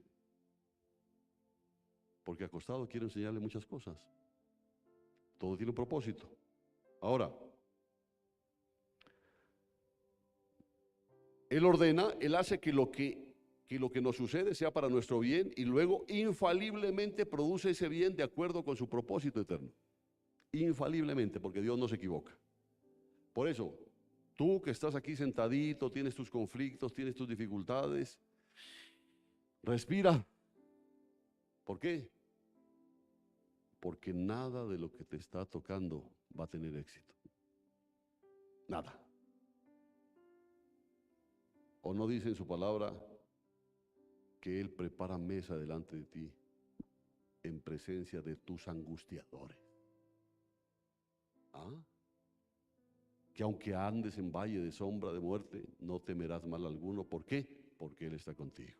Porque acostado quiero enseñarle muchas cosas. Todo tiene un propósito. Ahora, Él ordena, Él hace que lo que nos sucede sea para nuestro bien y luego infaliblemente produce ese bien de acuerdo con su propósito eterno. Infaliblemente, porque Dios no se equivoca. Por eso, tú que estás aquí sentadito, tienes tus conflictos, tienes tus dificultades, respira. ¿Por qué? Porque nada de lo que te está tocando va a tener éxito. Nada. ¿O no dice en su palabra que Él prepara mesa delante de ti en presencia de tus angustiadores? ¿Ah? Que aunque andes en valle de sombra de muerte, no temerás mal alguno. ¿Por qué? Porque Él está contigo.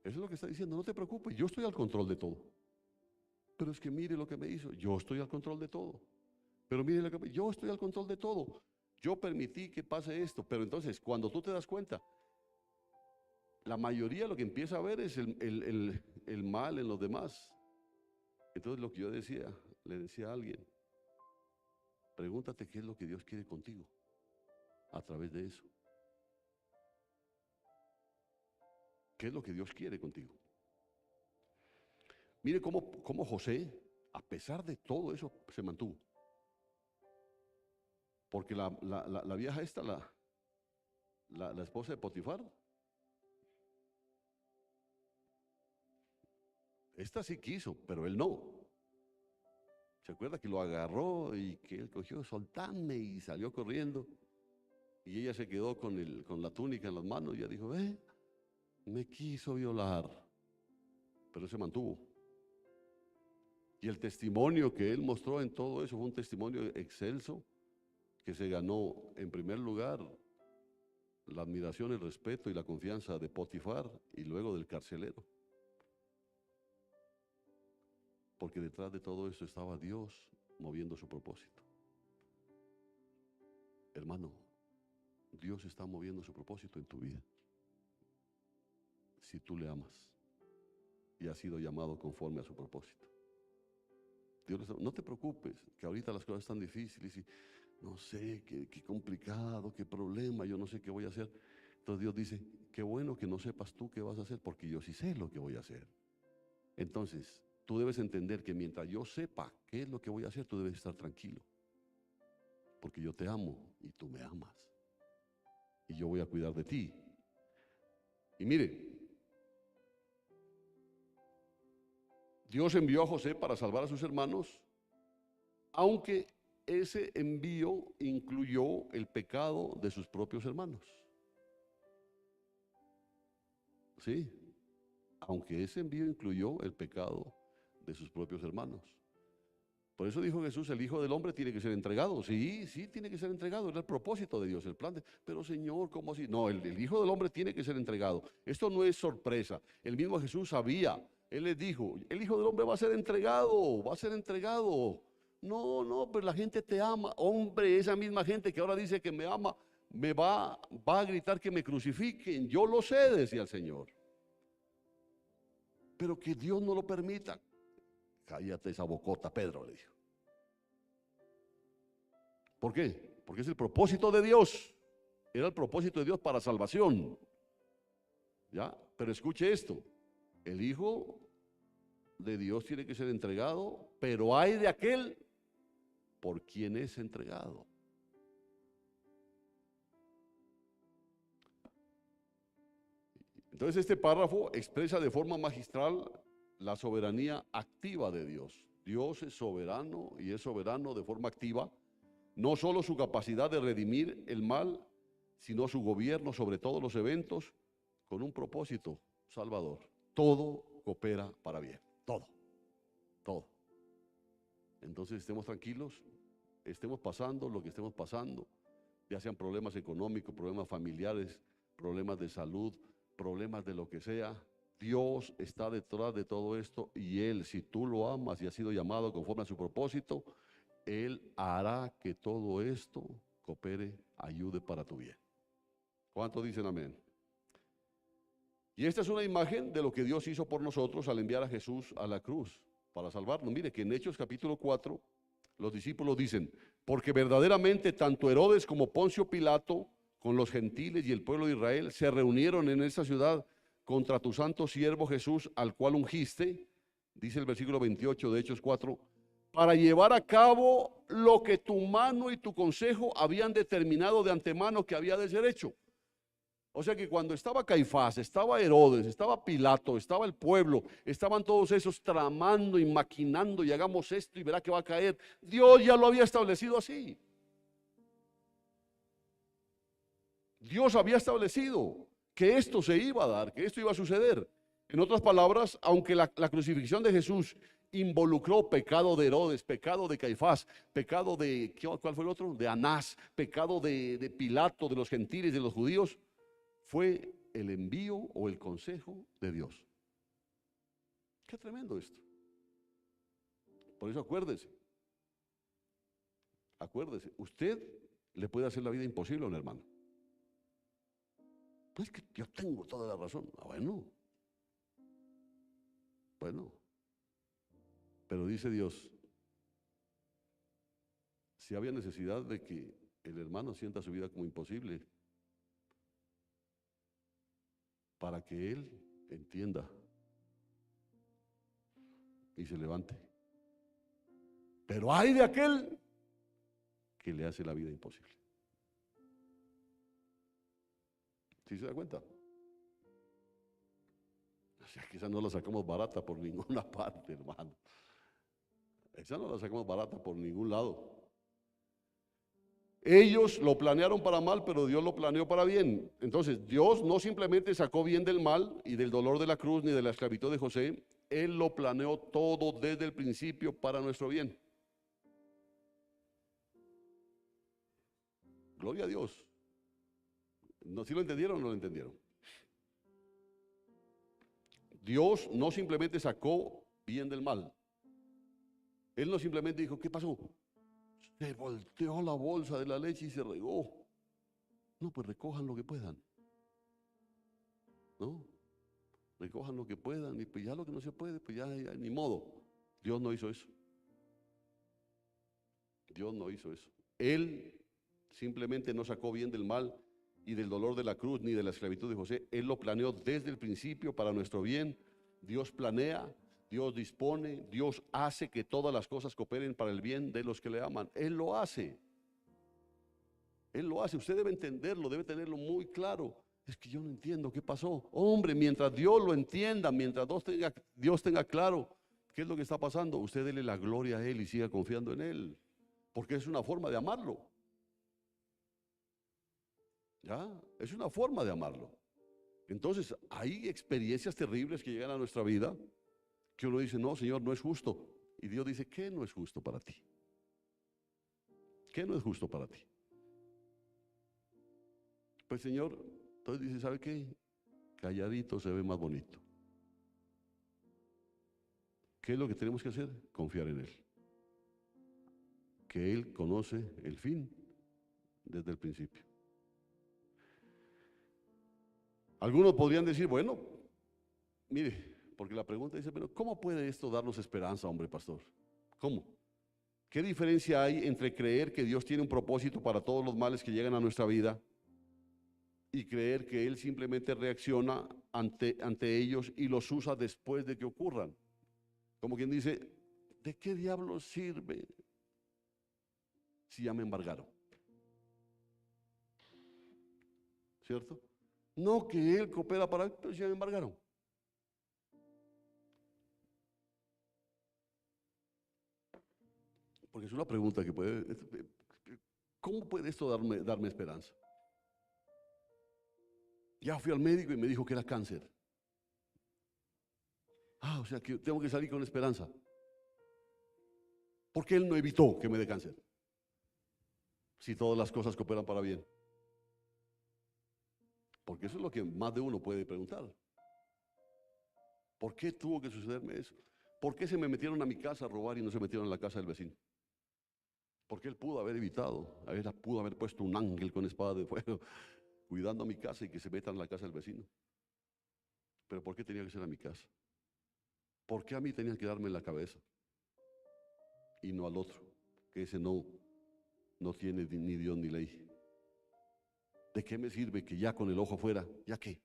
Eso es lo que está diciendo. No te preocupes, yo estoy al control de todo. Pero es que mire lo que me hizo. Yo estoy al control de todo. Pero mire lo que yo estoy al control de todo. Yo permití que pase esto. Pero entonces, cuando tú te das cuenta, la mayoría lo que empieza a ver es el mal en los demás. Entonces lo que yo decía, le decía a alguien, pregúntate qué es lo que Dios quiere contigo a través de eso. ¿Qué es lo que Dios quiere contigo? Mire cómo José, a pesar de todo eso, se mantuvo. Porque la vieja esta, la esposa de Potifar, esta sí quiso, pero él no. ¿Se acuerda que lo agarró y que él cogió, soltame, y salió corriendo? Y ella se quedó con la túnica en las manos y ella dijo, me quiso violar, pero se mantuvo. Y el testimonio que él mostró en todo eso fue un testimonio excelso, que se ganó en primer lugar la admiración, el respeto y la confianza de Potifar y luego del carcelero. Porque detrás de todo eso estaba Dios moviendo su propósito. Hermano, Dios está moviendo su propósito en tu vida. Si tú le amas y has sido llamado conforme a su propósito. No te preocupes, que ahorita las cosas están difíciles y no sé, qué complicado, qué problema, yo no sé qué voy a hacer. Entonces Dios dice, qué bueno que no sepas tú qué vas a hacer, porque yo sí sé lo que voy a hacer. Entonces, tú debes entender que mientras yo sepa qué es lo que voy a hacer, tú debes estar tranquilo. Porque yo te amo y tú me amas. Y yo voy a cuidar de ti. Y mire, Dios envió a José para salvar a sus hermanos, aunque ese envío incluyó el pecado de sus propios hermanos. Sí, aunque ese envío incluyó el pecado de sus propios hermanos. Por eso dijo Jesús, el Hijo del Hombre tiene que ser entregado. Sí, tiene que ser entregado, era el propósito de Dios, el plan de, pero Señor, ¿cómo así? No, el Hijo del Hombre tiene que ser entregado. Esto no es sorpresa, el mismo Jesús sabía, Él les dijo, el Hijo del Hombre va a ser entregado, va a ser entregado. No, pero la gente te ama. Hombre, esa misma gente que ahora dice que me ama, me va a gritar que me crucifiquen. Yo lo sé, decía el Señor. Pero que Dios no lo permita. Cállate esa bocota, Pedro, le dijo. ¿Por qué? Porque es el propósito de Dios. Era el propósito de Dios para salvación. ¿Ya? Pero escuche esto. El Hijo de Dios tiene que ser entregado, pero hay de aquel por quien es entregado. Entonces este párrafo expresa de forma magistral la soberanía activa de Dios. Dios es soberano y es soberano de forma activa. No solo su capacidad de redimir el mal, sino su gobierno sobre todos los eventos con un propósito salvador. Todo coopera para bien. Todo. Entonces estemos tranquilos, estemos pasando lo que estemos pasando, ya sean problemas económicos, problemas familiares, problemas de salud, problemas de lo que sea. Dios está detrás de todo esto y Él, si tú lo amas y has sido llamado conforme a su propósito, Él hará que todo esto coopere, ayude para tu bien. ¿Cuántos dicen amén? Y esta es una imagen de lo que Dios hizo por nosotros al enviar a Jesús a la cruz para salvarnos. Mire que en Hechos capítulo 4 los discípulos dicen, porque verdaderamente tanto Herodes como Poncio Pilato con los gentiles y el pueblo de Israel se reunieron en esta ciudad contra tu santo siervo Jesús, al cual ungiste, dice el versículo 28 de Hechos 4, para llevar a cabo lo que tu mano y tu consejo habían determinado de antemano que había de ser hecho. O sea que cuando estaba Caifás, estaba Herodes, estaba Pilato, estaba el pueblo, estaban todos esos tramando y maquinando y hagamos esto y verá que va a caer. Dios ya lo había establecido así. Dios había establecido que esto se iba a dar, que esto iba a suceder. En otras palabras, aunque la crucifixión de Jesús involucró pecado de Herodes, pecado de Caifás, pecado de, ¿cuál fue el otro? De Anás, pecado de Pilato, de los gentiles, de los judíos, fue el envío o el consejo de Dios. Qué tremendo esto. Por eso acuérdese, usted le puede hacer la vida imposible a un hermano. Pues que yo tengo toda la razón. Bueno, pero dice Dios, si había necesidad de que el hermano sienta su vida como imposible, para que él entienda y se levante. Pero hay de aquel que le hace la vida imposible. ¿Sí se da cuenta? O sea, que esa no la sacamos barata por ninguna parte, hermano. Esa no la sacamos barata por ningún lado. Ellos lo planearon para mal, pero Dios lo planeó para bien. Entonces, Dios no simplemente sacó bien del mal y del dolor de la cruz ni de la esclavitud de José. Él lo planeó todo desde el principio para nuestro bien. Gloria a Dios. ¿No, sí lo entendieron o no lo entendieron? Dios no simplemente sacó bien del mal. Él no simplemente dijo, ¿qué pasó? Se volteó la bolsa de la leche y se regó. No, pues recojan lo que puedan. ¿No? Recojan lo que puedan y pues ya lo que no se puede, pues ya ni modo. Dios no hizo eso. Dios no hizo eso. Él simplemente no sacó bien del mal y del dolor de la cruz ni de la esclavitud de José. Él lo planeó desde el principio para nuestro bien. Dios planea, Dios dispone, Dios hace que todas las cosas cooperen para el bien de los que le aman. Él lo hace. Él lo hace. Usted debe entenderlo, debe tenerlo muy claro. Es que yo no entiendo qué pasó. Hombre, mientras Dios lo entienda, mientras Dios tenga claro qué es lo que está pasando, usted dele la gloria a Él y siga confiando en Él. Porque es una forma de amarlo. ¿Ya? Es una forma de amarlo. Entonces, hay experiencias terribles que llegan a nuestra vida que uno dice, no, Señor, no es justo. Y Dios dice, ¿qué no es justo para ti? ¿Qué no es justo para ti? Pues, Señor, entonces dice, ¿sabe qué? Calladito se ve más bonito. ¿Qué es lo que tenemos que hacer? Confiar en Él. Que Él conoce el fin desde el principio. Algunos podrían decir, bueno, mire, porque la pregunta dice, pero ¿cómo puede esto darnos esperanza, hombre pastor? ¿Cómo? ¿Qué diferencia hay entre creer que Dios tiene un propósito para todos los males que llegan a nuestra vida y creer que Él simplemente reacciona ante ellos y los usa después de que ocurran? Como quien dice, ¿de qué diablos sirve si ya me embargaron? ¿Cierto? No que Él coopera para, pero si ya me embargaron. Porque es una pregunta que puede, ¿cómo puede esto darme esperanza? Ya fui al médico y me dijo que era cáncer. O sea que tengo que salir con esperanza. ¿Por qué Él no evitó que me dé cáncer? Si todas las cosas cooperan para bien. Porque eso es lo que más de uno puede preguntar. ¿Por qué tuvo que sucederme eso? ¿Por qué se me metieron a mi casa a robar y no se metieron en la casa del vecino? Porque Él pudo haber evitado, pudo haber puesto un ángel con espada de fuego cuidando a mi casa y que se metan en la casa del vecino. Pero ¿por qué tenía que ser a mi casa? ¿Por qué a mí tenían que darme en la cabeza? Y no al otro, que ese no tiene ni Dios ni ley. ¿De qué me sirve que ya con el ojo afuera, ya qué?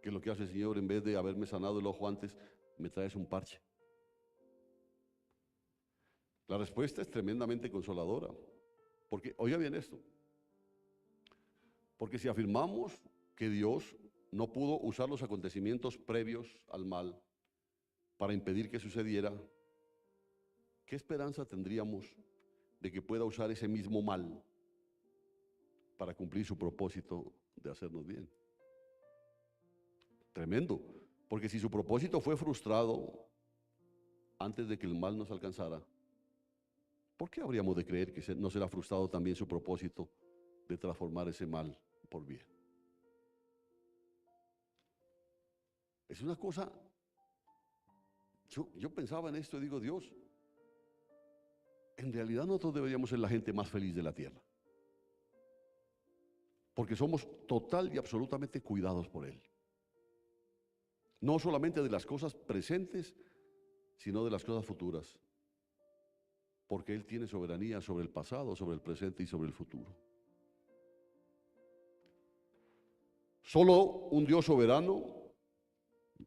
Que lo que hace el Señor, en vez de haberme sanado el ojo antes, me traes un parche. La respuesta es tremendamente consoladora. Porque, oiga bien esto, porque si afirmamos que Dios no pudo usar los acontecimientos previos al mal para impedir que sucediera, ¿qué esperanza tendríamos de que pueda usar ese mismo mal para cumplir su propósito de hacernos bien? Tremendo, porque si su propósito fue frustrado antes de que el mal nos alcanzara, ¿por qué habríamos de creer que no será frustrado también su propósito de transformar ese mal por bien? Es una cosa, yo pensaba en esto y digo, Dios, en realidad nosotros deberíamos ser la gente más feliz de la tierra, porque somos total y absolutamente cuidados por Él. No solamente de las cosas presentes, sino de las cosas futuras, porque Él tiene soberanía sobre el pasado, sobre el presente y sobre el futuro. Solo un Dios soberano,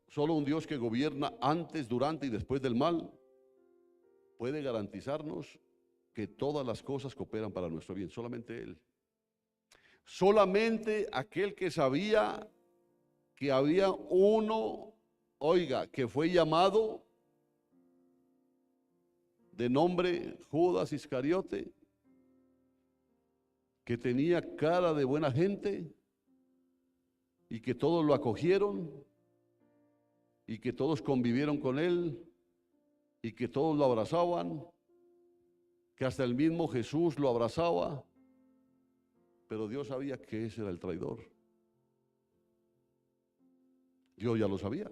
solo un Dios que gobierna antes, durante y después del mal, puede garantizarnos que todas las cosas cooperan para nuestro bien. Solamente Él. Solamente aquel que sabía que había uno, oiga, que fue llamado de nombre Judas Iscariote, que tenía cara de buena gente y que todos lo acogieron y que todos convivieron con él y que todos lo abrazaban, que hasta el mismo Jesús lo abrazaba, pero Dios sabía que ese era el traidor. Dios ya lo sabía.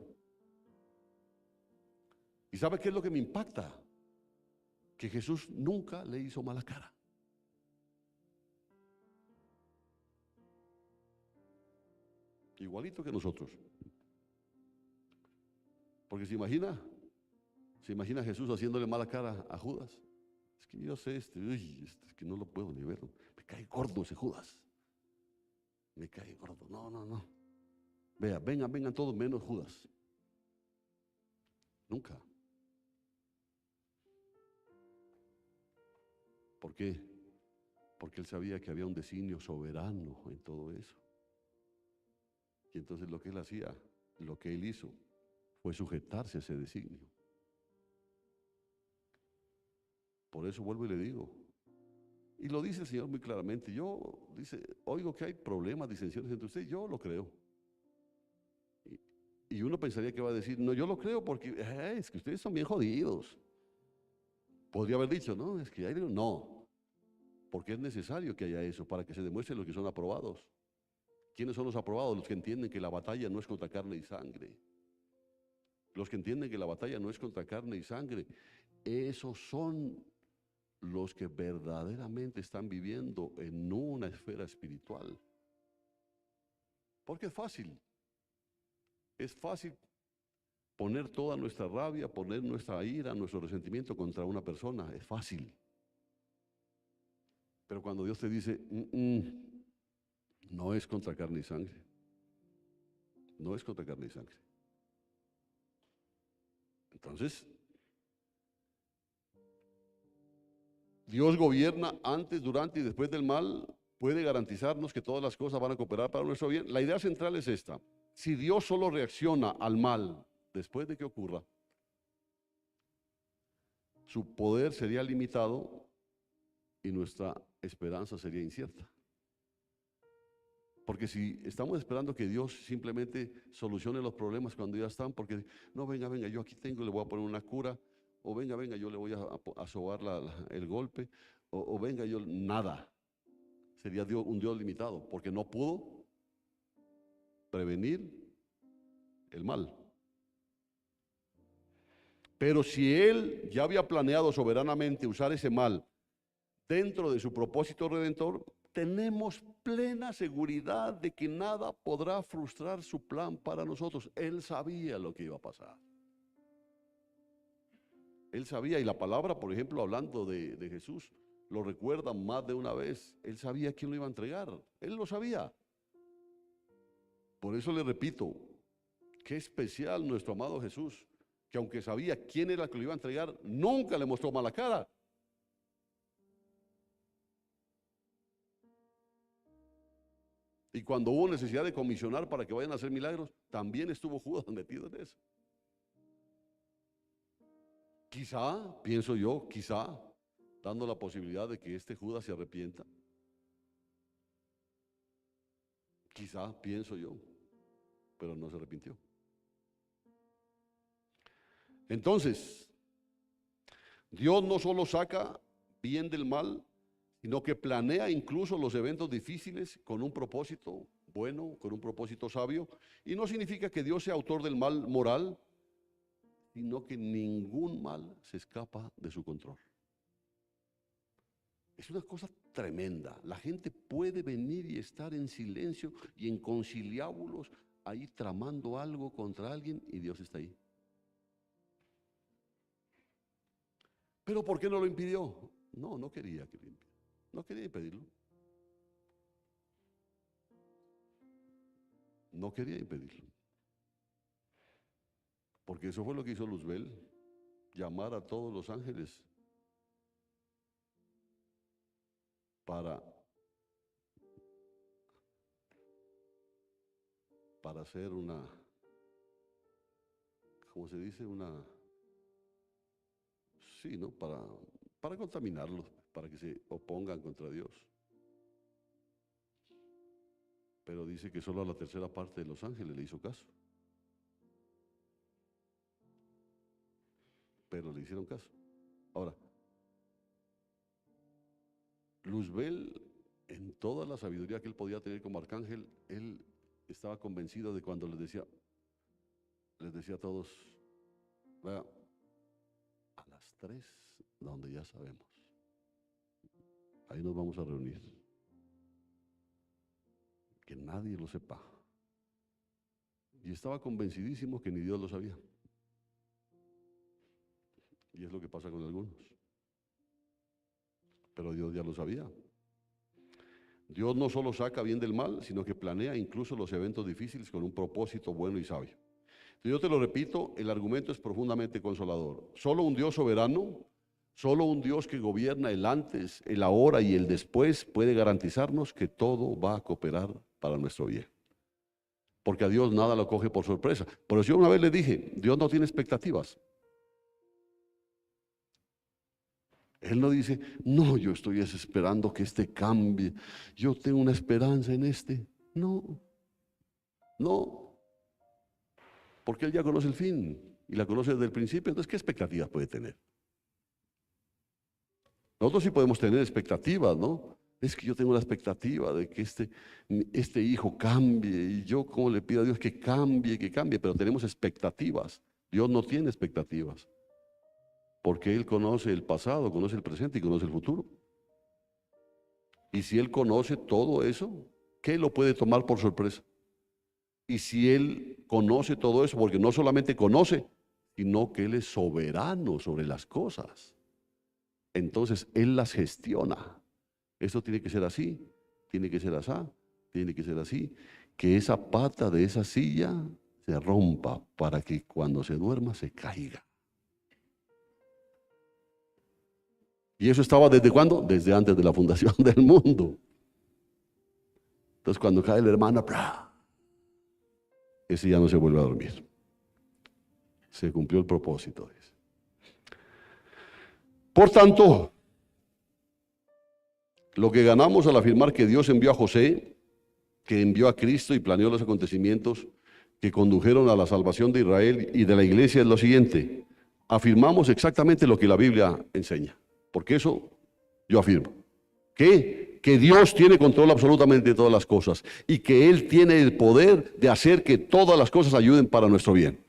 ¿Y sabe qué es lo que me impacta? Que Jesús nunca le hizo mala cara. Igualito que nosotros. Porque se imagina a Jesús haciéndole mala cara a Judas. Es que yo sé es que no lo puedo ni ver. Me cae gordo ese Judas. Me cae gordo. No. Vea, vengan todos menos Judas. Nunca. ¿Por qué? Porque él sabía que había un designio soberano en todo eso. Y entonces lo que él hacía, lo que él hizo, fue sujetarse a ese designio. Por eso vuelvo y le digo, y lo dice el Señor muy claramente, oigo que hay problemas, disensiones entre ustedes, yo lo creo. Y uno pensaría que va a decir, no, yo lo creo porque es que ustedes son bien jodidos. Podría haber dicho, no, es que no, porque es necesario que haya eso para que se demuestre los que son aprobados. ¿Quiénes son los aprobados? Los que entienden que la batalla no es contra carne y sangre. Los que entienden que la batalla no es contra carne y sangre. Esos son los que verdaderamente están viviendo en una esfera espiritual. Porque es fácil poner toda nuestra rabia, poner nuestra ira, nuestro resentimiento contra una persona, es fácil. Pero cuando Dios te dice, no es contra carne y sangre, no es contra carne y sangre. Entonces, Dios gobierna antes, durante y después del mal, puede garantizarnos que todas las cosas van a cooperar para nuestro bien. La idea central es esta: si Dios solo reacciona al mal después de que ocurra, su poder sería limitado y nuestra esperanza sería incierta. Porque si estamos esperando que Dios simplemente solucione los problemas cuando ya están, porque no, venga, yo aquí tengo, le voy a poner una cura, o venga, yo le voy a sobar el golpe, o venga, nada. Sería un Dios limitado, porque no pudo prevenir el mal. Pero si Él ya había planeado soberanamente usar ese mal dentro de su propósito redentor, tenemos plena seguridad de que nada podrá frustrar su plan para nosotros. Él sabía lo que iba a pasar. Él sabía, y la palabra, por ejemplo, hablando de Jesús, lo recuerda más de una vez. Él sabía quién lo iba a entregar. Él lo sabía. Por eso le repito, qué especial nuestro amado Jesús, que aunque sabía quién era el que lo iba a entregar, nunca le mostró mala cara. Y cuando hubo necesidad de comisionar para que vayan a hacer milagros, también estuvo Judas metido en eso. Quizá, pienso yo, dando la posibilidad de que este Judas se arrepienta. Quizá, pienso yo, pero no se arrepintió. Entonces, Dios no solo saca bien del mal, sino que planea incluso los eventos difíciles con un propósito bueno, con un propósito sabio. Y no significa que Dios sea autor del mal moral, sino que ningún mal se escapa de su control. Es una cosa tremenda. La gente puede venir y estar en silencio y en conciliábulos ahí tramando algo contra alguien y Dios está ahí. ¿Pero por qué no lo impidió? No quería que lo impidiera. No quería impedirlo. no quería impedirlo. Porque eso fue lo que hizo Luzbel, llamar a todos los ángeles para hacer una, ¿cómo se dice? Sí, ¿no? Para contaminarlos, para que se opongan contra Dios. Pero dice que solo a la tercera parte de los ángeles le hizo caso. Pero le hicieron caso. Ahora, Luzbel, en toda la sabiduría que él podía tener como arcángel, él estaba convencido de cuando les decía a todos, vea, a las 3, donde ya sabemos, ahí nos vamos a reunir, que nadie lo sepa. Y estaba convencidísimo que ni Dios lo sabía. Y es lo que pasa con algunos. Pero Dios ya lo sabía. Dios no solo saca bien del mal, sino que planea incluso los eventos difíciles con un propósito bueno y sabio. Entonces, yo te lo repito, el argumento es profundamente consolador. Solo un Dios soberano, solo un Dios que gobierna el antes, el ahora y el después puede garantizarnos que todo va a cooperar para nuestro bien. Porque a Dios nada lo coge por sorpresa. Por eso yo una vez le dije, Dios no tiene expectativas. Él no dice, no, yo estoy esperando que este cambie, yo tengo una esperanza en este. No, porque Él ya conoce el fin y la conoce desde el principio, entonces ¿qué expectativas puede tener? Nosotros sí podemos tener expectativas, ¿no? Es que yo tengo la expectativa de que este hijo cambie y yo como le pido a Dios que cambie, pero tenemos expectativas. Dios no tiene expectativas. Porque Él conoce el pasado, conoce el presente y conoce el futuro. Y si Él conoce todo eso, ¿qué lo puede tomar por sorpresa? Y si Él conoce todo eso, porque no solamente conoce, sino que Él es soberano sobre las cosas, entonces Él las gestiona. Esto tiene que ser así, tiene que ser así, tiene que ser así. Que esa pata de esa silla se rompa para que cuando se duerma se caiga. Y eso estaba ¿desde cuándo? Desde antes de la fundación del mundo. Entonces cuando cae el hermano, ese ya no se vuelve a dormir. Se cumplió el propósito. Por tanto, lo que ganamos al afirmar que Dios envió a José, que envió a Cristo y planeó los acontecimientos que condujeron a la salvación de Israel y de la iglesia es lo siguiente. Afirmamos exactamente lo que la Biblia enseña. Porque eso yo afirmo. Que Dios tiene control absolutamente de todas las cosas y que Él tiene el poder de hacer que todas las cosas ayuden para nuestro bien.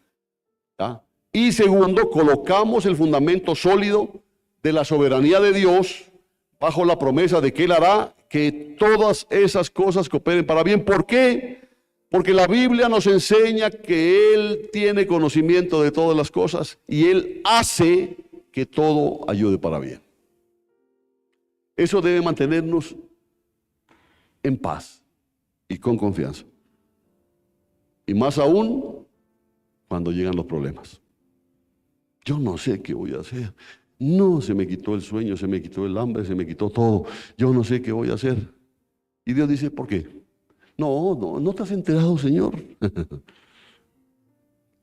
¿Ya? Y segundo, colocamos el fundamento sólido de la soberanía de Dios bajo la promesa de que Él hará que todas esas cosas cooperen para bien. ¿Por qué? Porque la Biblia nos enseña que Él tiene conocimiento de todas las cosas y Él hace que todo ayude para bien. Eso debe mantenernos en paz y con confianza. Y más aún cuando llegan los problemas. Yo no sé qué voy a hacer. No, se me quitó el sueño, se me quitó el hambre, se me quitó todo. Yo no sé qué voy a hacer. Y Dios dice, ¿por qué? No te has enterado, Señor.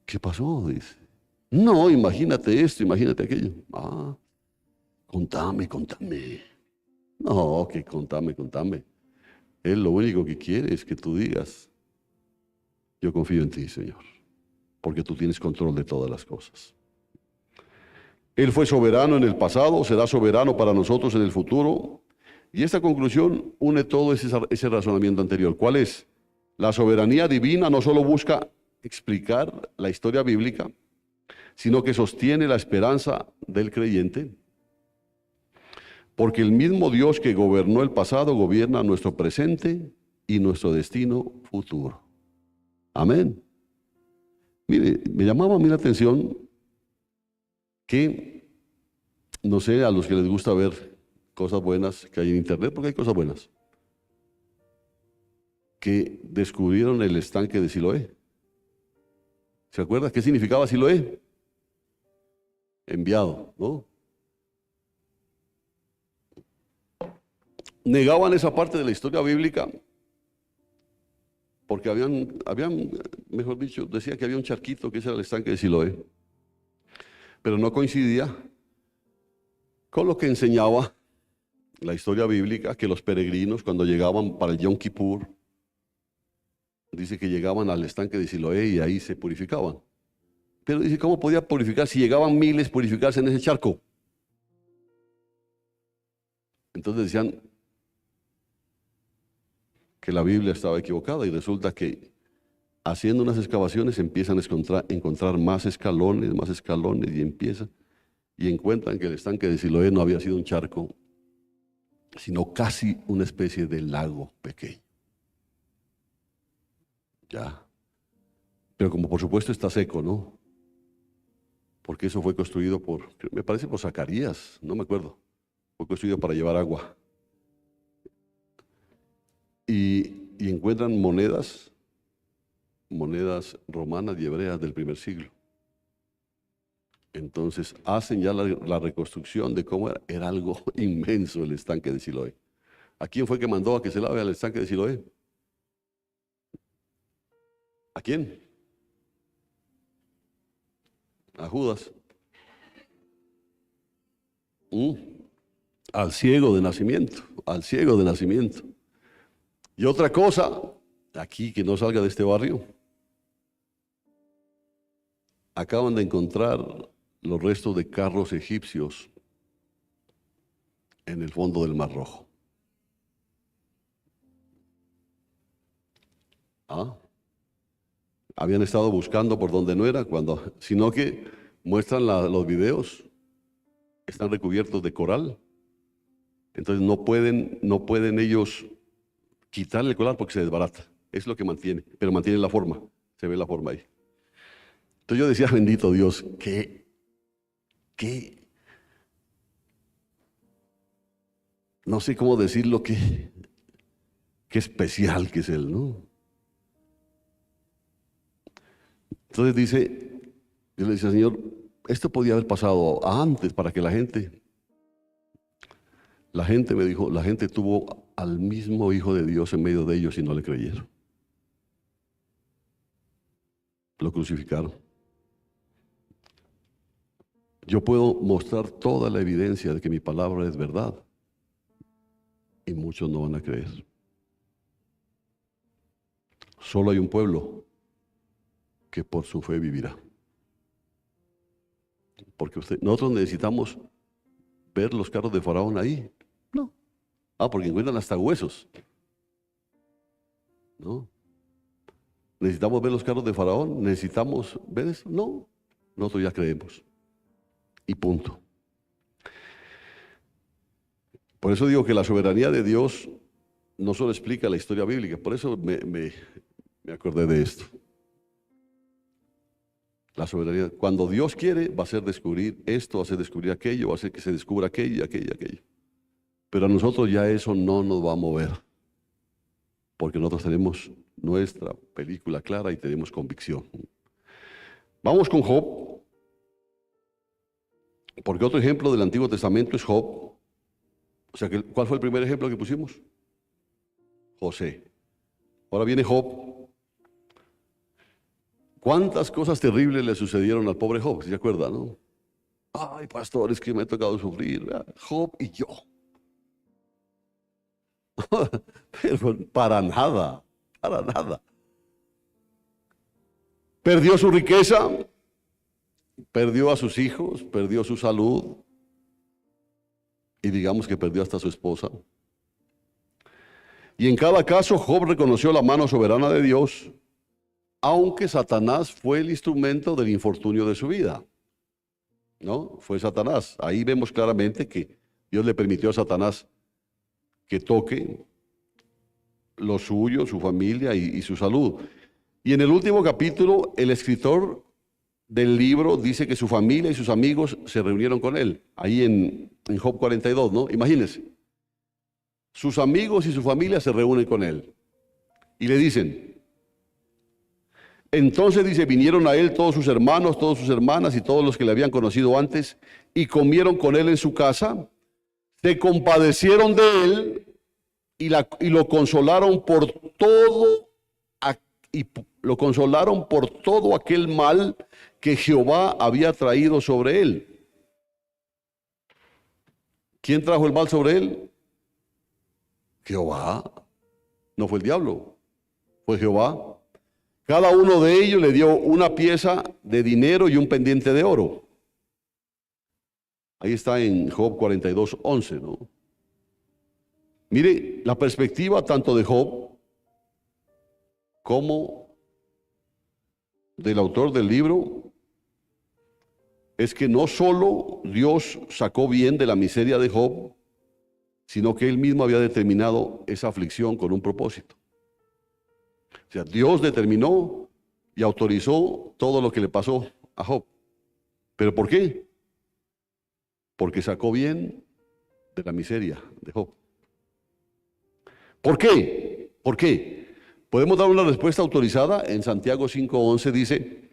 ¿Qué pasó? Dice. No, imagínate esto, imagínate aquello. Contame. No, que contame. Él lo único que quiere es que tú digas, yo confío en ti, Señor, porque tú tienes control de todas las cosas. Él fue soberano en el pasado, será soberano para nosotros en el futuro. Y esta conclusión une todo ese razonamiento anterior. ¿Cuál es? La soberanía divina no solo busca explicar la historia bíblica, sino que sostiene la esperanza del creyente. Porque el mismo Dios que gobernó el pasado gobierna nuestro presente y nuestro destino futuro. Amén. Mire, me llamaba a mí la atención que, no sé, a los que les gusta ver cosas buenas que hay en internet, porque hay cosas buenas. que descubrieron el estanque de Siloé. ¿Se acuerda qué significaba Siloé? Enviado, ¿no? Negaban esa parte de la historia bíblica porque mejor dicho, decía que había un charquito que ese era el estanque de Siloé, pero no coincidía con lo que enseñaba la historia bíblica, que los peregrinos cuando llegaban para el Yom Kippur, dice que llegaban al estanque de Siloé y ahí se purificaban. Pero dice, ¿cómo podía purificar si llegaban miles purificarse en ese charco? Entonces decían que la Biblia estaba equivocada y resulta que haciendo unas excavaciones empiezan a encontrar más escalones y encuentran que el estanque de Siloé no había sido un charco, sino casi una especie de lago pequeño. Ya. Pero como por supuesto está seco, ¿no? Porque eso fue construido me parece por Zacarías, no me acuerdo. Fue construido para llevar agua. Y encuentran monedas romanas y hebreas del primer siglo. Entonces hacen ya la reconstrucción de cómo era. Era algo inmenso el estanque de Siloé. ¿A quién fue que mandó a que se lave al estanque de Siloé? ¿A quién? A Judas. Al ciego de nacimiento, al ciego de nacimiento. Y otra cosa, aquí que no salga de este barrio, acaban de encontrar los restos de carros egipcios en el fondo del Mar Rojo. Habían estado buscando por donde no era, sino que muestran los videos, están recubiertos de coral. Entonces no pueden ellos quitarle el coral porque se desbarata. Es lo que mantiene, pero mantiene la forma. Se ve la forma ahí. Entonces yo decía, bendito Dios, qué no sé cómo decirlo, qué especial que es Él, ¿no? Entonces yo le decía, Señor, esto podía haber pasado antes para que la gente me dijo, la gente tuvo al mismo Hijo de Dios en medio de ellos y no le creyeron. Lo crucificaron. Yo puedo mostrar toda la evidencia de que mi palabra es verdad y muchos no van a creer. Solo hay un pueblo que por su fe vivirá. Porque nosotros necesitamos ver los carros de Faraón ahí. No. Porque encuentran hasta huesos. No. ¿Necesitamos ver los carros de Faraón? ¿Necesitamos ver eso? No. Nosotros ya creemos. Y punto. Por eso digo que la soberanía de Dios no solo explica la historia bíblica. Por eso me acordé de esto. La soberanía. Cuando Dios quiere, va a hacer descubrir esto, va a hacer descubrir aquello, va a hacer que se descubra aquello, aquello. Pero a nosotros ya eso no nos va a mover. Porque nosotros tenemos nuestra película clara y tenemos convicción. Vamos con Job. Porque otro ejemplo del Antiguo Testamento es Job. O sea, ¿cuál fue el primer ejemplo que pusimos? José. Ahora viene Job. ¿Cuántas cosas terribles le sucedieron al pobre Job? ¿Se acuerda, no? Ay, pastor, es que me ha tocado sufrir. Job y yo. Pero para nada. Perdió su riqueza, perdió a sus hijos, perdió su salud y digamos que perdió hasta a su esposa. Y en cada caso Job reconoció la mano soberana de Dios, aunque Satanás fue el instrumento del infortunio de su vida. ¿No? Fue Satanás. Ahí vemos claramente que Dios le permitió a Satanás que toque lo suyo, su familia y su salud. Y en el último capítulo, el escritor del libro dice que su familia y sus amigos se reunieron con él, ahí en Job 42, ¿no? Imagínense. Sus amigos y su familia se reúnen con él. Y le dicen, entonces dice, vinieron a él todos sus hermanos, todas sus hermanas y todos los que le habían conocido antes, y comieron con él en su casa, se compadecieron de él y lo consolaron por todo aquel mal que Jehová había traído sobre él. ¿Quién trajo el mal sobre él? Jehová. No fue el diablo, fue Jehová. Cada uno de ellos le dio una pieza de dinero y un pendiente de oro. Ahí está en Job 42:11, ¿no? Mire, la perspectiva tanto de Job como del autor del libro es que no solo Dios sacó bien de la miseria de Job, sino que él mismo había determinado esa aflicción con un propósito. O sea, Dios determinó y autorizó todo lo que le pasó a Job. ¿Pero por qué? Porque sacó bien de la miseria de Job. ¿Por qué? ¿Por qué? Podemos dar una respuesta autorizada. En Santiago 5:11 dice,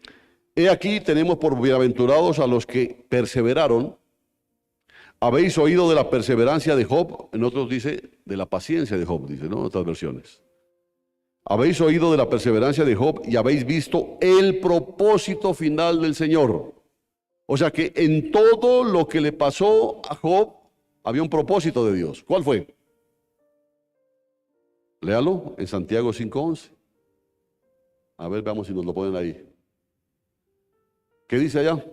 he aquí tenemos por bienaventurados a los que perseveraron. Habéis oído de la perseverancia de Job, en otros dice de la paciencia de Job, dice, ¿no? En otras versiones. Habéis oído de la perseverancia de Job y habéis visto el propósito final del Señor. O sea que en todo lo que le pasó a Job había un propósito de Dios. ¿Cuál fue? Léalo en Santiago 5:11. A ver, veamos si nos lo ponen ahí. ¿Qué dice allá?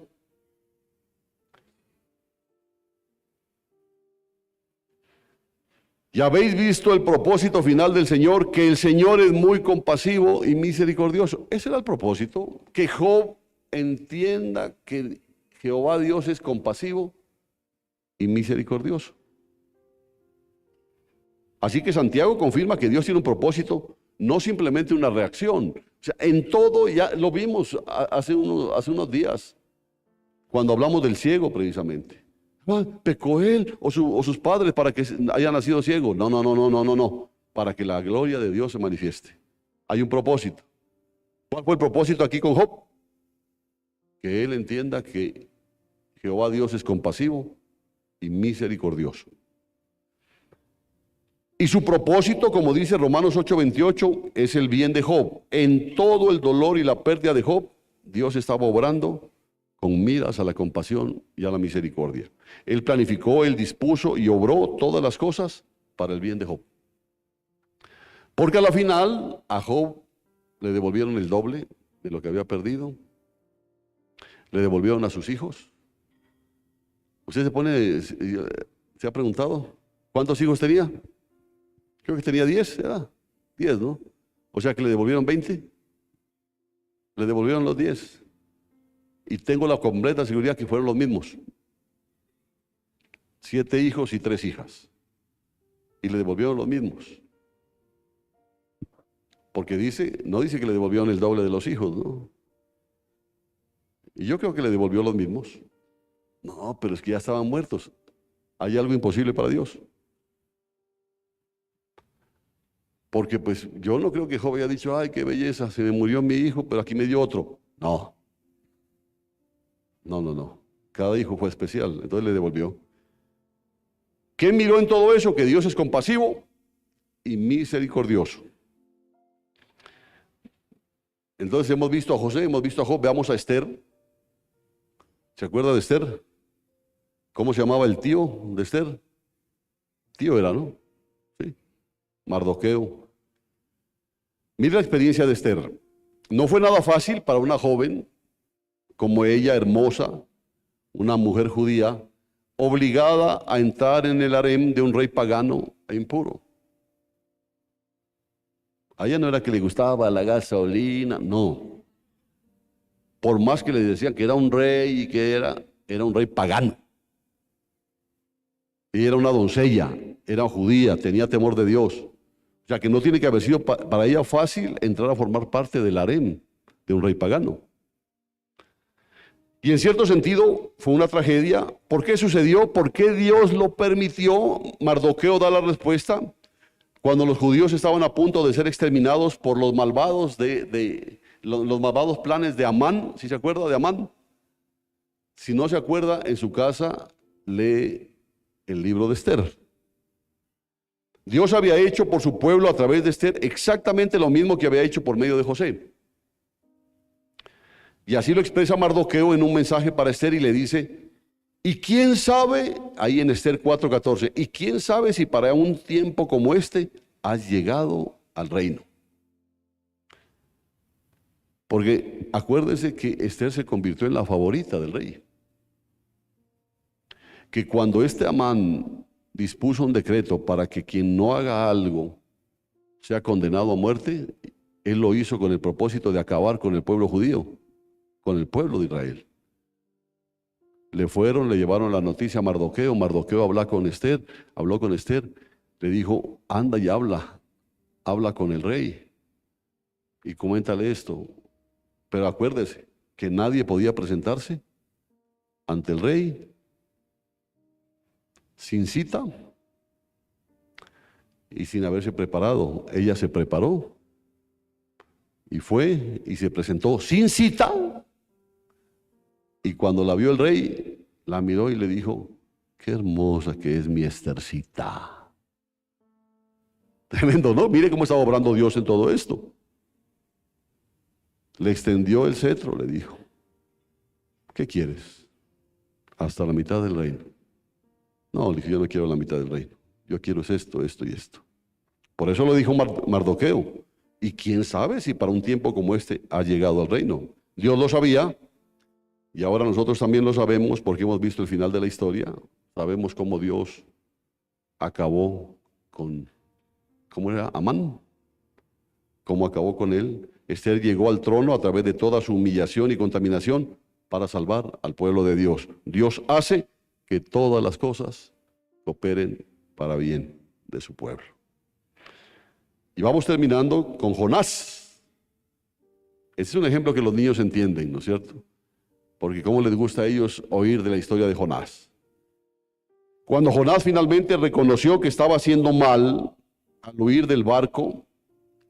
Y habéis visto el propósito final del Señor, que el Señor es muy compasivo y misericordioso. Ese era el propósito, que Job entienda que Jehová Dios es compasivo y misericordioso. Así que Santiago confirma que Dios tiene un propósito, no simplemente una reacción. O sea, en todo, ya lo vimos hace unos días, cuando hablamos del ciego precisamente. ¿Pecó él o sus padres para que haya nacido ciego? No. Para que la gloria de Dios se manifieste. Hay un propósito. ¿Cuál fue el propósito aquí con Job? Que él entienda que Jehová Dios es compasivo y misericordioso. Y su propósito, como dice Romanos 8:28, es el bien de Job. En todo el dolor y la pérdida de Job, Dios estaba obrando con miras a la compasión y a la misericordia. Él planificó, él dispuso y obró todas las cosas para el bien de Job. Porque a la final a Job le devolvieron el doble de lo que había perdido. Le devolvieron a sus hijos. Usted se ha preguntado, ¿cuántos hijos tenía? Creo que tenía 10, ¿verdad? 10, ¿no? O sea que le devolvieron 20. Le devolvieron los 10. Y tengo la completa seguridad que fueron los mismos. 7 hijos y 3 hijas. Y le devolvieron los mismos. Porque no dice que le devolvieron el doble de los hijos, ¿no? Y yo creo que le devolvió los mismos. No, pero es que ya estaban muertos. ¿Hay algo imposible para Dios? Porque pues yo no creo que Job haya dicho, ay, qué belleza, se me murió mi hijo, pero aquí me dio otro. No. Cada hijo fue especial, entonces le devolvió. ¿Qué miró en todo eso? Que Dios es compasivo y misericordioso. Entonces hemos visto a José, hemos visto a Job, veamos a Esther. ¿Se acuerda de Esther? ¿Cómo se llamaba el tío de Esther? Tío era, ¿no? Sí. Mardoqueo. Mira la experiencia de Esther. No fue nada fácil para una joven como ella, hermosa, una mujer judía, obligada a entrar en el harem de un rey pagano e impuro. A ella no era que le gustaba la gasolina, no. Por más que le decían que era un rey y que era un rey pagano. Y era una doncella, era judía, tenía temor de Dios. O sea que no tiene que haber sido para ella fácil entrar a formar parte del harem de un rey pagano. Y en cierto sentido fue una tragedia. ¿Por qué sucedió? ¿Por qué Dios lo permitió? Mardoqueo da la respuesta. cuando los judíos estaban a punto de ser exterminados por los malvados los malvados planes de Amán, ¿sí se acuerda de Amán? Si no se acuerda, en su casa lee el libro de Esther. Dios había hecho por su pueblo a través de Esther exactamente lo mismo que había hecho por medio de José. Y así lo expresa Mardoqueo en un mensaje para Esther y le dice, ¿y quién sabe, ahí en Esther 4:14, y quién sabe si para un tiempo como este has llegado al reino? Porque acuérdense que Esther se convirtió en la favorita del rey. Que cuando este Amán dispuso un decreto para que quien no haga algo sea condenado a muerte, él lo hizo con el propósito de acabar con el pueblo judío, con el pueblo de Israel. Le llevaron la noticia a Mardoqueo. Mardoqueo habló con Esther, le dijo, anda y habla con el rey y coméntale esto. Pero acuérdese que nadie podía presentarse ante el rey sin cita y sin haberse preparado. Ella se preparó y fue y se presentó sin cita. Y cuando la vio el rey, la miró y le dijo, qué hermosa que es mi Esthercita. Tremendo, ¿no? Mire cómo estaba obrando Dios en todo esto. Le extendió el cetro, le dijo, ¿qué quieres? Hasta la mitad del reino. No, le dije, yo no quiero la mitad del reino. Yo quiero esto, esto y esto. Por eso lo dijo Mardoqueo. Y quién sabe si para un tiempo como este ha llegado al reino. Dios lo sabía. Y ahora nosotros también lo sabemos porque hemos visto el final de la historia. Sabemos cómo Dios acabó con, ¿cómo era? Amán. Cómo acabó con él. Esther llegó al trono a través de toda su humillación y contaminación para salvar al pueblo de Dios. Dios hace que todas las cosas cooperen para bien de su pueblo. Y vamos terminando con Jonás. Este es un ejemplo que los niños entienden, ¿no es cierto? Porque cómo les gusta a ellos oír de la historia de Jonás. Cuando Jonás finalmente reconoció que estaba haciendo mal al huir del barco,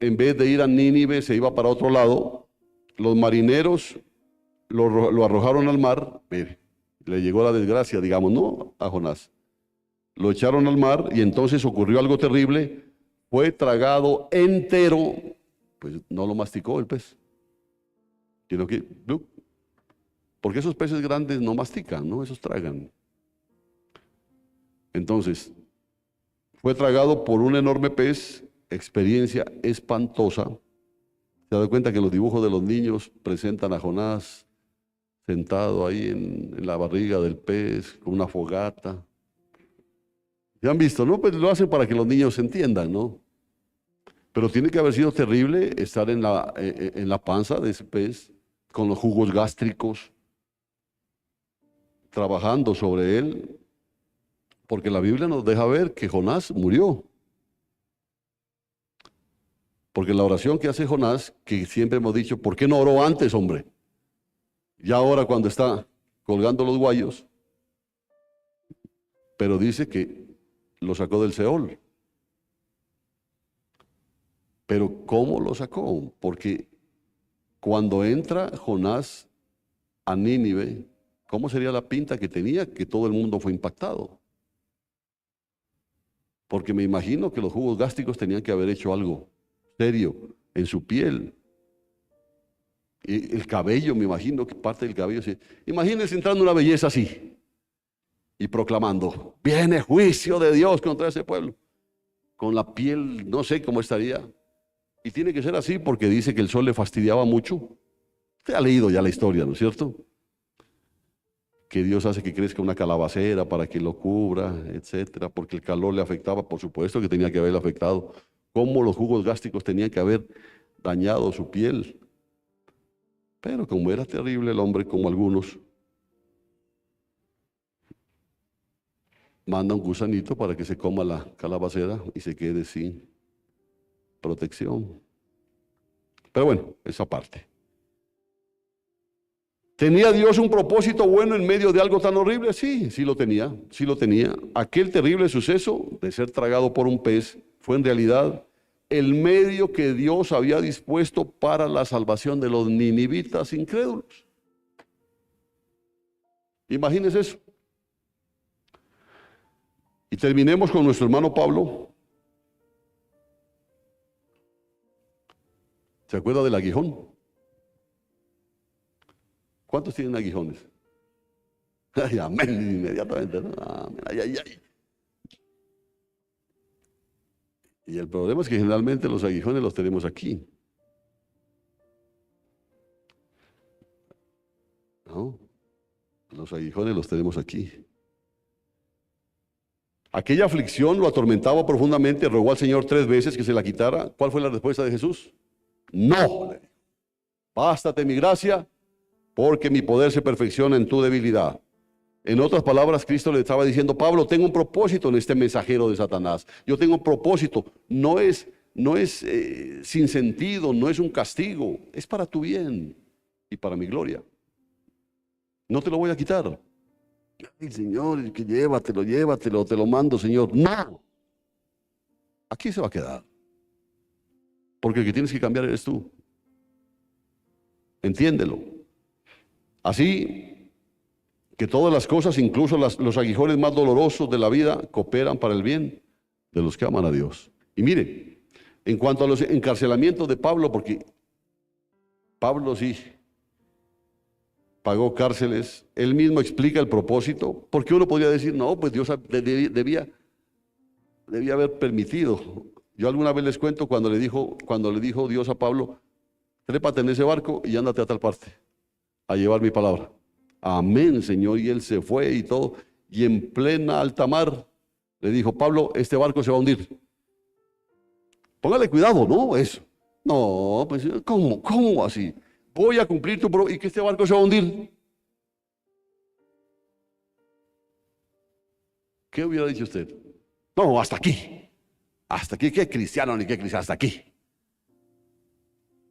en vez de ir a Nínive se iba para otro lado, los marineros lo arrojaron al mar. Mire, le llegó la desgracia, digamos, no a Jonás. Lo echaron al mar y entonces ocurrió algo terrible. Fue tragado entero, pues no lo masticó el pez. Sino que, porque esos peces grandes no mastican, ¿no? Esos tragan. Entonces, fue tragado por un enorme pez, experiencia espantosa. Se da cuenta que los dibujos de los niños presentan a Jonás sentado ahí en la barriga del pez, con una fogata. ¿Ya han visto, no? Pues lo hacen para que los niños entiendan, ¿no? Pero tiene que haber sido terrible estar en la panza de ese pez, con los jugos gástricos, trabajando sobre él, porque la Biblia nos deja ver que Jonás murió. Porque la oración que hace Jonás, que siempre hemos dicho, ¿por qué no oró antes, hombre? Ya ahora cuando está colgando los guayos, pero dice que lo sacó del Seol. Pero ¿cómo lo sacó? Porque cuando entra Jonás a Nínive, ¿cómo sería la pinta que tenía? Que todo el mundo fue impactado. Porque me imagino que los jugos gástricos tenían que haber hecho algo serio en su piel. Y el cabello, me imagino que parte del cabello. Imagínense entrando una belleza así y proclamando, viene juicio de Dios contra ese pueblo. Con la piel, no sé cómo estaría. Y tiene que ser así porque dice que el sol le fastidiaba mucho. Usted ha leído ya la historia, ¿no es cierto? Que Dios hace que crezca una calabacera para que lo cubra, etcétera, porque el calor le afectaba, por supuesto que tenía que haberle afectado. Cómo los jugos gástricos tenían que haber dañado su piel. Pero como era terrible el hombre, como algunos, manda un gusanito para que se coma la calabacera y se quede sin protección. Pero bueno, esa parte. ¿Tenía Dios un propósito bueno en medio de algo tan horrible? Sí, sí lo tenía, sí lo tenía. Aquel terrible suceso de ser tragado por un pez fue en realidad el medio que Dios había dispuesto para la salvación de los ninivitas incrédulos. Imagínense eso. Y terminemos con nuestro hermano Pablo. ¿Se acuerda del aguijón? ¿Cuántos tienen aguijones? Ay, amén, inmediatamente, ¿no? Amén, ay, ay, ay. Y el problema es que generalmente los aguijones los tenemos aquí. ¿No? Los aguijones los tenemos aquí. Aquella aflicción lo atormentaba profundamente, rogó al Señor 3 veces que se la quitara. ¿Cuál fue la respuesta de Jesús? No. Bástate mi gracia, porque mi poder se perfecciona en tu debilidad. En otras palabras, Cristo le estaba diciendo: Pablo, tengo un propósito en este mensajero de Satanás. Yo tengo un propósito. No es sin sentido, no es un castigo. Es para tu bien y para mi gloria. No te lo voy a quitar. Ay, Señor, que llévatelo, te lo mando, Señor. No. Aquí se va a quedar. Porque el que tienes que cambiar eres tú. Entiéndelo. Así que todas las cosas, incluso los aguijones más dolorosos de la vida, cooperan para el bien de los que aman a Dios. Y mire, en cuanto a los encarcelamientos de Pablo, porque Pablo sí pagó cárceles, él mismo explica el propósito, porque uno podría decir: no, pues Dios debía haber permitido. Yo alguna vez les cuento cuando le dijo Dios a Pablo: trépate en ese barco y ándate a tal parte a llevar mi palabra. Amén, Señor. Y él se fue y todo, y en plena alta mar le dijo: Pablo, este barco se va a hundir. Póngale cuidado, ¿no? Eso. No, pues, ¿cómo así? Voy a cumplir tu propósito y que este barco se va a hundir. ¿Qué hubiera dicho usted? No, hasta aquí. Hasta aquí, qué cristiano ni qué cristiano, hasta aquí.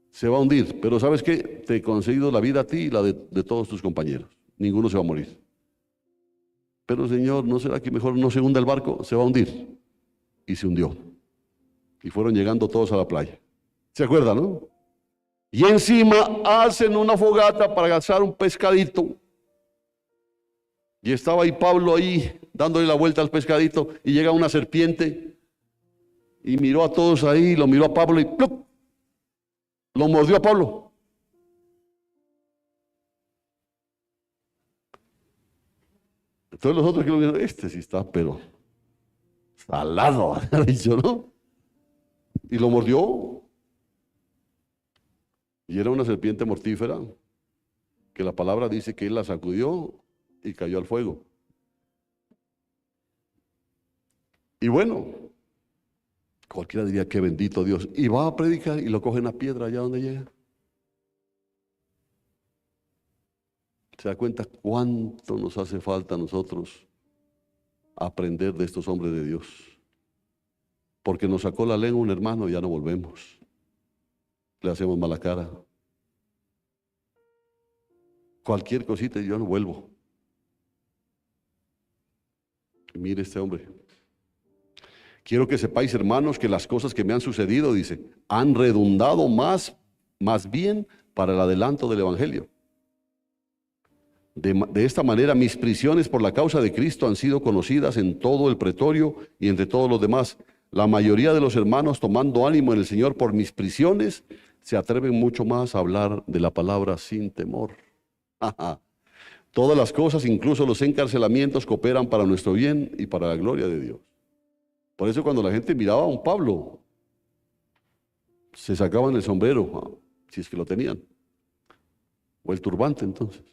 Se va a hundir, pero ¿sabes qué? Te he concedido la vida a ti y la de todos tus compañeros. Ninguno se va a morir. Pero Señor, ¿no será que mejor no se hunda el barco? Se va a hundir. Y se hundió. Y fueron llegando todos a la playa. ¿Se acuerdan, no? Y encima hacen una fogata para cazar un pescadito. Y estaba ahí Pablo ahí dándole la vuelta al pescadito, y llega una serpiente y miró a todos ahí, lo miró a Pablo y ¡plup! Lo mordió a Pablo. Entonces los otros que lo vieron: este sí está, pero salado, ha dicho, ¿no? Y lo mordió. Y era una serpiente mortífera, que la palabra dice que él la sacudió y cayó al fuego. Y bueno, cualquiera diría: qué bendito Dios. Y va a predicar y lo cogen a piedra allá donde llega. ¿Se da cuenta cuánto nos hace falta a nosotros aprender de estos hombres de Dios? Porque nos sacó la lengua un hermano y ya no volvemos. Le hacemos mala cara. Cualquier cosita y yo no vuelvo. Y mire este hombre. Quiero que sepáis, hermanos, que las cosas que me han sucedido, dice, han redundado más bien para el adelanto del Evangelio. De esta manera, mis prisiones por la causa de Cristo han sido conocidas en todo el pretorio y entre todos los demás. La mayoría de los hermanos, tomando ánimo en el Señor por mis prisiones, se atreven mucho más a hablar de la palabra sin temor. Todas las cosas, incluso los encarcelamientos, cooperan para nuestro bien y para la gloria de Dios. Por eso cuando la gente miraba a un Pablo, se sacaban el sombrero, si es que lo tenían, o el turbante entonces.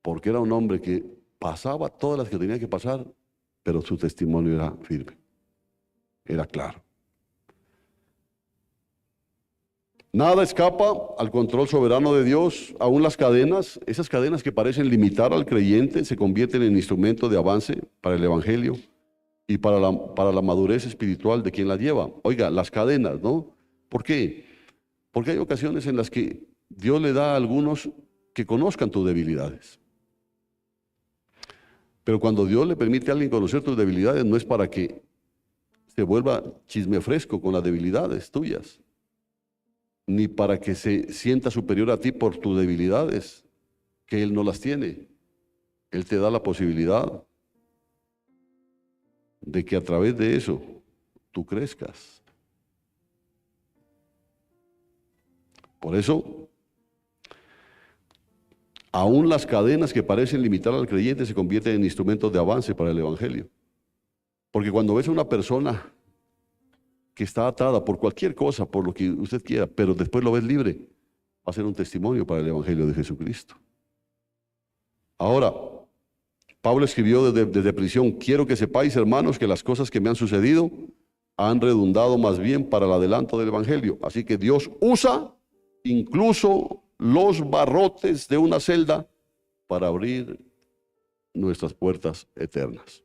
Porque era un hombre que pasaba todas las que tenía que pasar, pero su testimonio era firme, era claro. Nada escapa al control soberano de Dios. Aún las cadenas, esas cadenas que parecen limitar al creyente, se convierten en instrumento de avance para el Evangelio y para la madurez espiritual de quien las lleva. Oiga, las cadenas, ¿no? ¿Por qué? Porque hay ocasiones en las que Dios le da a algunos que conozcan tus debilidades. Pero cuando Dios le permite a alguien conocer tus debilidades, no es para que se vuelva chisme fresco con las debilidades tuyas, ni para que se sienta superior a ti por tus debilidades, que Él no las tiene. Él te da la posibilidad de que a través de eso tú crezcas. Por eso, aún las cadenas que parecen limitar al creyente se convierten en instrumentos de avance para el Evangelio. Porque cuando ves a una persona que está atada por cualquier cosa, por lo que usted quiera, pero después lo ves libre, va a ser un testimonio para el Evangelio de Jesucristo. Ahora, Pablo escribió desde prisión: quiero que sepáis, hermanos, que las cosas que me han sucedido han redundado más bien para el adelanto del Evangelio. Así que Dios usa incluso los barrotes de una celda para abrir nuestras puertas eternas.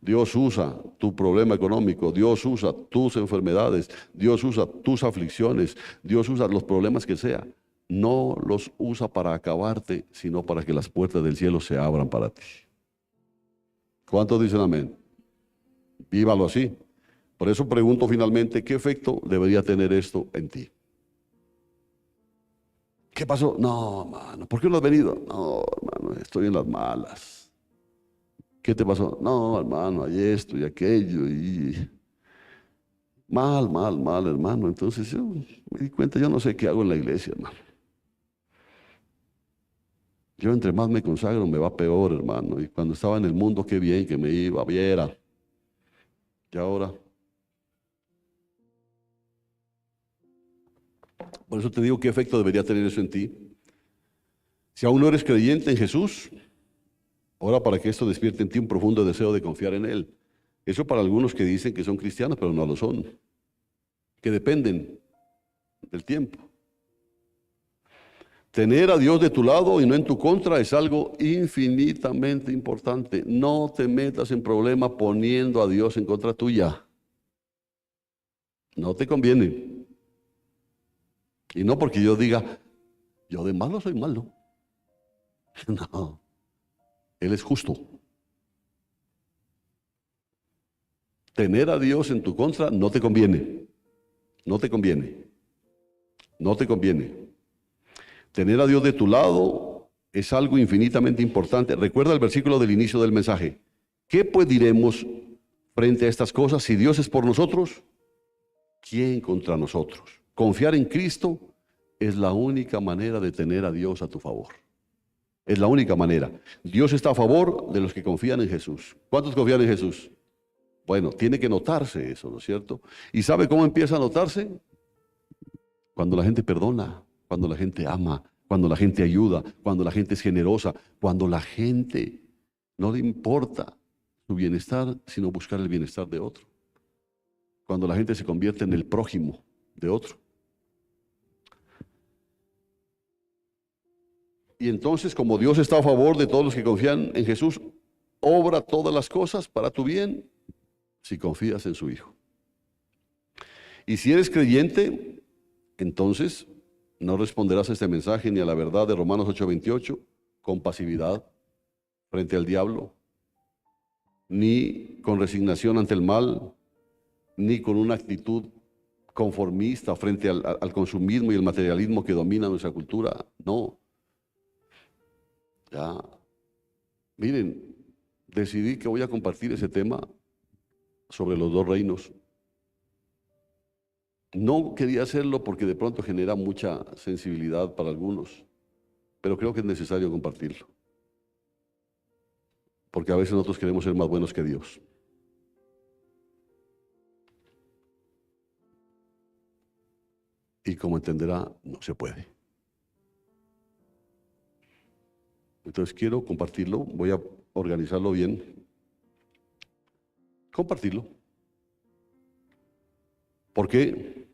Dios usa tu problema económico, Dios usa tus enfermedades, Dios usa tus aflicciones, Dios usa los problemas que sea. No los usa para acabarte, sino para que las puertas del cielo se abran para ti. ¿Cuántos dicen amén? Vívalo así. Por eso pregunto finalmente, ¿qué efecto debería tener esto en ti? ¿Qué pasó? No, hermano, ¿por qué no has venido? No, hermano, estoy en las malas. ¿Qué te pasó? No, hermano, hay esto y aquello y mal, hermano. Entonces yo me di cuenta, yo no sé qué hago en la iglesia, hermano. Yo entre más me consagro me va peor, hermano. Y cuando estaba en el mundo, qué bien que me iba, viera. Y ahora. Por eso te digo, ¿qué efecto debería tener eso en ti? Si aún no eres creyente en Jesús, ora para que esto despierte en ti un profundo deseo de confiar en Él. Eso para algunos que dicen que son cristianos, pero no lo son. Que dependen del tiempo. Tener a Dios de tu lado y no en tu contra es algo infinitamente importante. No te metas en problemas poniendo a Dios en contra tuya. No te conviene. Y no porque yo diga, yo de malo soy malo. No, Él es justo. Tener a Dios en tu contra no te conviene. No te conviene. No te conviene. Tener a Dios de tu lado es algo infinitamente importante. Recuerda el versículo del inicio del mensaje. ¿Qué pues diremos frente a estas cosas? Si Dios es por nosotros, ¿quién contra nosotros? Confiar en Cristo es la única manera de tener a Dios a tu favor. Es la única manera. Dios está a favor de los que confían en Jesús. ¿Cuántos confían en Jesús? Bueno, tiene que notarse eso, ¿no es cierto? ¿Y sabe cómo empieza a notarse? Cuando la gente perdona, cuando la gente ama, cuando la gente ayuda, cuando la gente es generosa, cuando la gente no le importa su bienestar, sino buscar el bienestar de otro. Cuando la gente se convierte en el prójimo de otro. Y entonces, como Dios está a favor de todos los que confían en Jesús, obra todas las cosas para tu bien si confías en su Hijo. Y si eres creyente, entonces no responderás a este mensaje ni a la verdad de Romanos 8:28 con pasividad frente al diablo, ni con resignación ante el mal, ni con una actitud conformista frente al consumismo y el materialismo que domina nuestra cultura. No. Ya, miren, decidí que voy a compartir ese tema sobre los dos reinos. No quería hacerlo porque de pronto genera mucha sensibilidad para algunos, pero creo que es necesario compartirlo. Porque a veces nosotros queremos ser más buenos que Dios. Y como entenderá, no se puede. Entonces quiero compartirlo, voy a organizarlo bien. Compartirlo. ¿Por qué?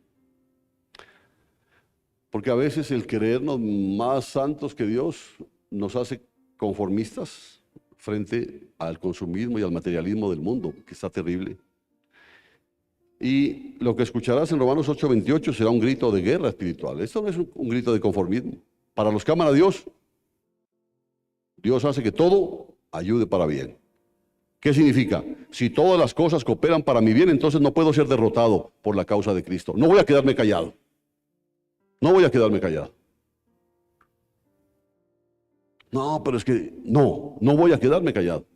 Porque a veces el creernos más santos que Dios nos hace conformistas frente al consumismo y al materialismo del mundo, que está terrible. Y lo que escucharás en Romanos 8:28 será un grito de guerra espiritual. Esto no es un grito de conformismo. Para los que aman a Dios, Dios hace que todo ayude para bien. ¿Qué significa? Si todas las cosas cooperan para mi bien, entonces no puedo ser derrotado por la causa de Cristo. No voy a quedarme callado. No voy a quedarme callado. No, pero es que no voy a quedarme callado.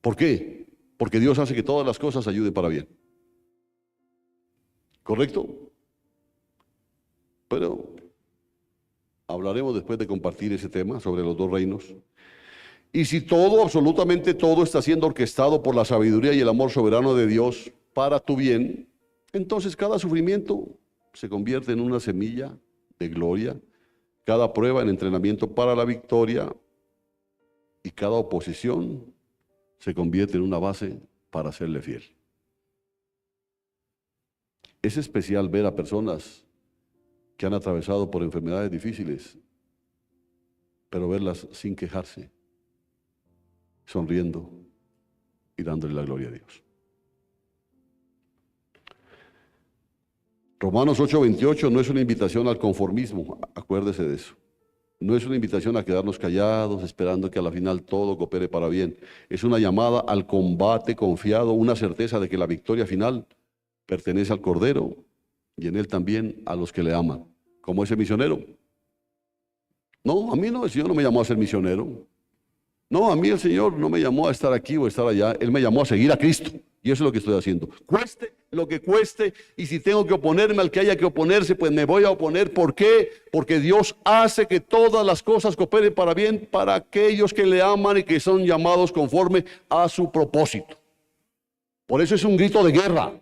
¿Por qué? Porque Dios hace que todas las cosas ayuden para bien. ¿Correcto? Pero hablaremos después de compartir ese tema sobre los dos reinos. Y si todo, absolutamente todo, está siendo orquestado por la sabiduría y el amor soberano de Dios para tu bien, entonces cada sufrimiento se convierte en una semilla de gloria, cada prueba en entrenamiento para la victoria y cada oposición se convierte en una base para serle fiel. Es especial ver a personas que han atravesado por enfermedades difíciles, pero verlas sin quejarse, sonriendo y dándole la gloria a Dios. Romanos 8:28 no es una invitación al conformismo, acuérdese de eso. No es una invitación a quedarnos callados, esperando que a la final todo coopere para bien. Es una llamada al combate confiado, una certeza de que la victoria final pertenece al Cordero y en Él también a los que le aman, como ese misionero. No, a mí no, el Señor no me llamó a ser misionero. No, a mí el Señor no me llamó a estar aquí o estar allá. Él me llamó a seguir a Cristo. Y eso es lo que estoy haciendo. Cueste lo que cueste. Y si tengo que oponerme al que haya que oponerse, pues me voy a oponer. ¿Por qué? Porque Dios hace que todas las cosas cooperen para bien para aquellos que le aman y que son llamados conforme a su propósito. Por eso es un grito de guerra.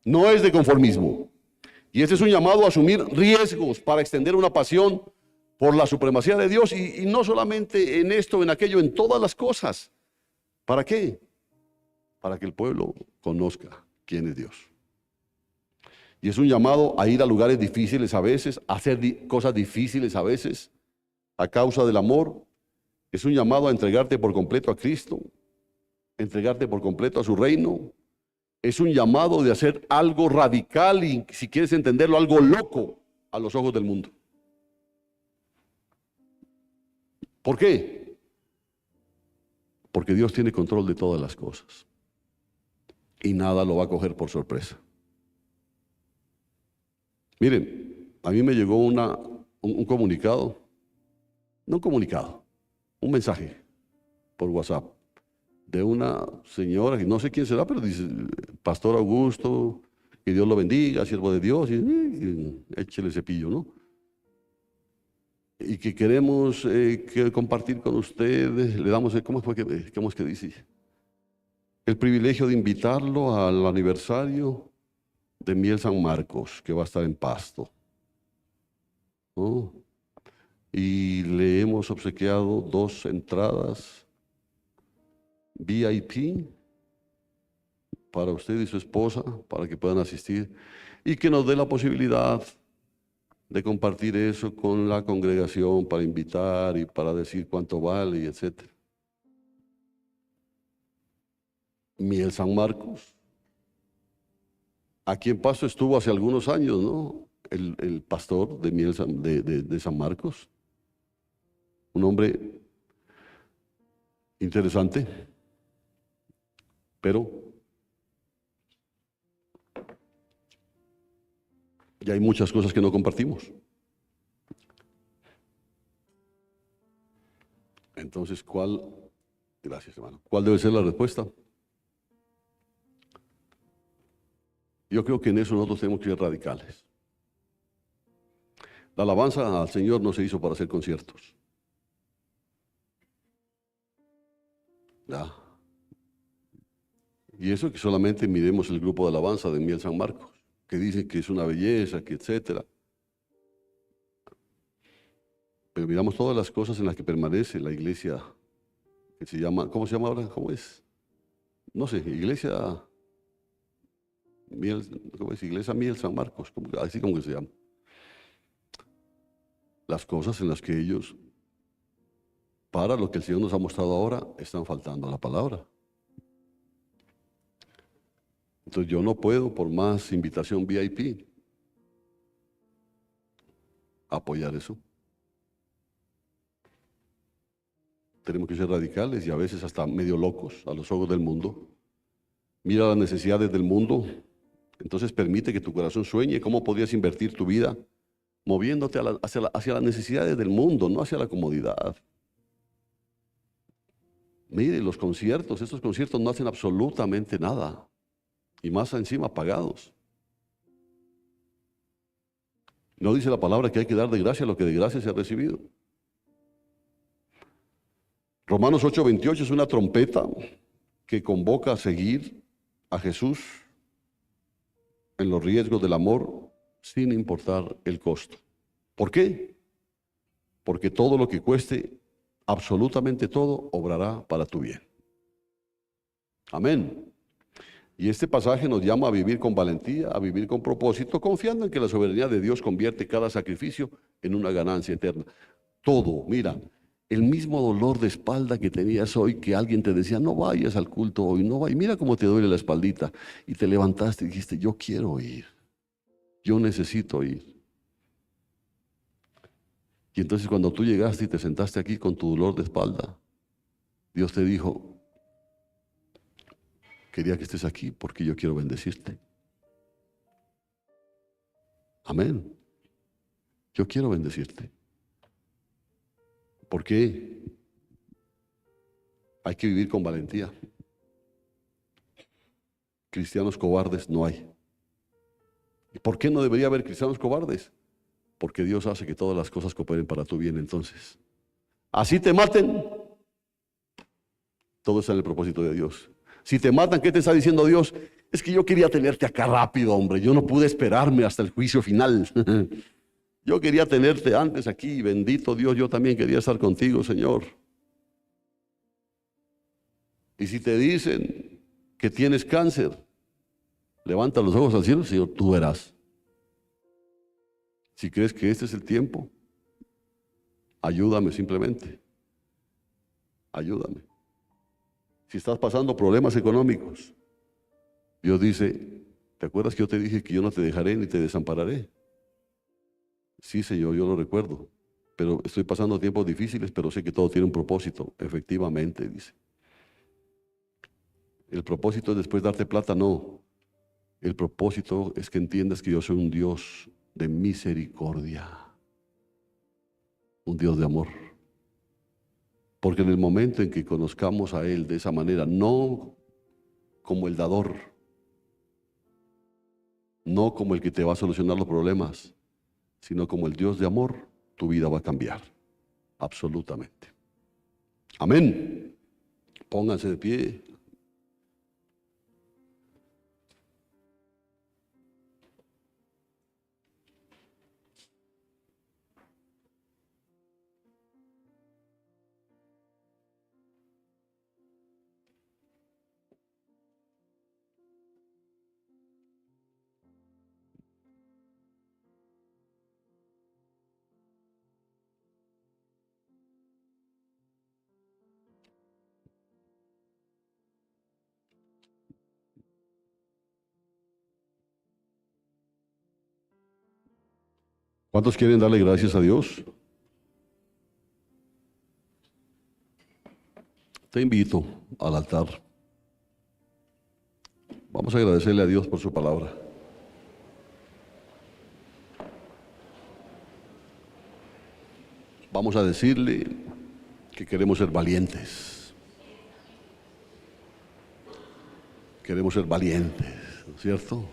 No es de conformismo. Y este es un llamado a asumir riesgos para extender una pasión por la supremacía de Dios y no solamente en esto, en aquello, en todas las cosas. ¿Para qué? Para que el pueblo conozca quién es Dios. Y es un llamado a ir a lugares difíciles a veces, a hacer cosas difíciles a veces, a causa del amor. Es un llamado a entregarte por completo a Cristo, entregarte por completo a su reino. Es un llamado de hacer algo radical y, si quieres entenderlo, algo loco a los ojos del mundo. ¿Por qué? Porque Dios tiene control de todas las cosas y nada lo va a coger por sorpresa. Miren, a mí me llegó un comunicado, no un comunicado, un mensaje por WhatsApp de una señora, que no sé quién será, pero dice, Pastor Augusto, que Dios lo bendiga, siervo de Dios, y échele cepillo, ¿no? Y que queremos compartir con ustedes, le damos, ¿cómo es que dice? El privilegio de invitarlo al aniversario de Miel San Marcos, que va a estar en Pasto, ¿no? Y le hemos obsequiado 2 entradas VIP para usted y su esposa, para que puedan asistir, y que nos dé la posibilidad de compartir eso con la congregación para invitar y para decir cuánto vale y etcétera. Miel San Marcos. Aquí en Pasto estuvo hace algunos años, ¿no? El pastor de Miel de San Marcos. Un hombre interesante, pero ya hay muchas cosas que no compartimos. Entonces, gracias, hermano, ¿cuál debe ser la respuesta? Yo creo que en eso nosotros tenemos que ser radicales. La alabanza al Señor no se hizo para hacer conciertos. ¿Ya? Y eso que solamente miremos el grupo de alabanza de Miel San Marcos, que dicen que es una belleza, que etcétera. Pero miramos todas las cosas en las que permanece la iglesia, que se llama, ¿cómo se llama ahora? ¿Cómo es? No sé, iglesia Miel, ¿cómo es? Iglesia Miel San Marcos, así como que se llama. Las cosas en las que ellos, para lo que el Señor nos ha mostrado ahora, están faltando a la palabra. Entonces yo no puedo, por más invitación VIP, apoyar eso. tenemos que ser radicales y a veces hasta medio locos a los ojos del mundo. Mira las necesidades del mundo, entonces permite que tu corazón sueñe cómo podrías invertir tu vida moviéndote hacia las necesidades del mundo, no hacia la comodidad. Mire, los conciertos, estos conciertos no hacen absolutamente nada, y más encima pagados. ¿No dice la palabra que hay que dar de gracia lo que de gracia se ha recibido? Romanos 8:28 es una trompeta que convoca a seguir a Jesús en los riesgos del amor sin importar el costo. ¿Por qué? Porque todo lo que cueste, absolutamente todo, obrará para tu bien. Amén. Y este pasaje nos llama a vivir con valentía, a vivir con propósito, confiando en que la soberanía de Dios convierte cada sacrificio en una ganancia eterna. Todo, mira, el mismo dolor de espalda que tenías hoy, que alguien te decía, no vayas al culto hoy, no vayas, mira cómo te duele la espaldita, y te levantaste y dijiste, yo quiero ir, yo necesito ir. Y entonces cuando tú llegaste y te sentaste aquí con tu dolor de espalda, Dios te dijo, quería que estés aquí porque yo quiero bendecirte. Amén. Yo quiero bendecirte. ¿Por qué? Hay que vivir con valentía. Cristianos cobardes no hay. ¿Y por qué no debería haber cristianos cobardes? Porque Dios hace que todas las cosas cooperen para tu bien. Entonces, así te maten, todo está en el propósito de Dios. Si te matan, ¿qué te está diciendo Dios? Es que yo quería tenerte acá rápido, hombre. Yo no pude esperarme hasta el juicio final. Yo quería tenerte antes aquí. Bendito Dios, yo también quería estar contigo, Señor. Y si te dicen que tienes cáncer, levanta los ojos al cielo, Señor, tú verás. Si crees que este es el tiempo, ayúdame simplemente. Ayúdame. Si estás pasando problemas económicos, Dios dice, ¿te acuerdas que yo te dije que yo no te dejaré ni te desampararé? Sí, Señor, yo lo recuerdo, pero estoy pasando tiempos difíciles, pero sé que todo tiene un propósito, efectivamente, dice. El propósito es después darte plata, no. El propósito es que entiendas que yo soy un Dios de misericordia, un Dios de amor. Porque en el momento en que conozcamos a Él de esa manera, no como el dador, no como el que te va a solucionar los problemas, sino como el Dios de amor, tu vida va a cambiar, absolutamente. Amén. Pónganse de pie. ¿Cuántos quieren darle gracias a Dios? Te invito al altar. Vamos a agradecerle a Dios por su palabra. Vamos a decirle que queremos ser valientes. Queremos ser valientes, ¿no es cierto?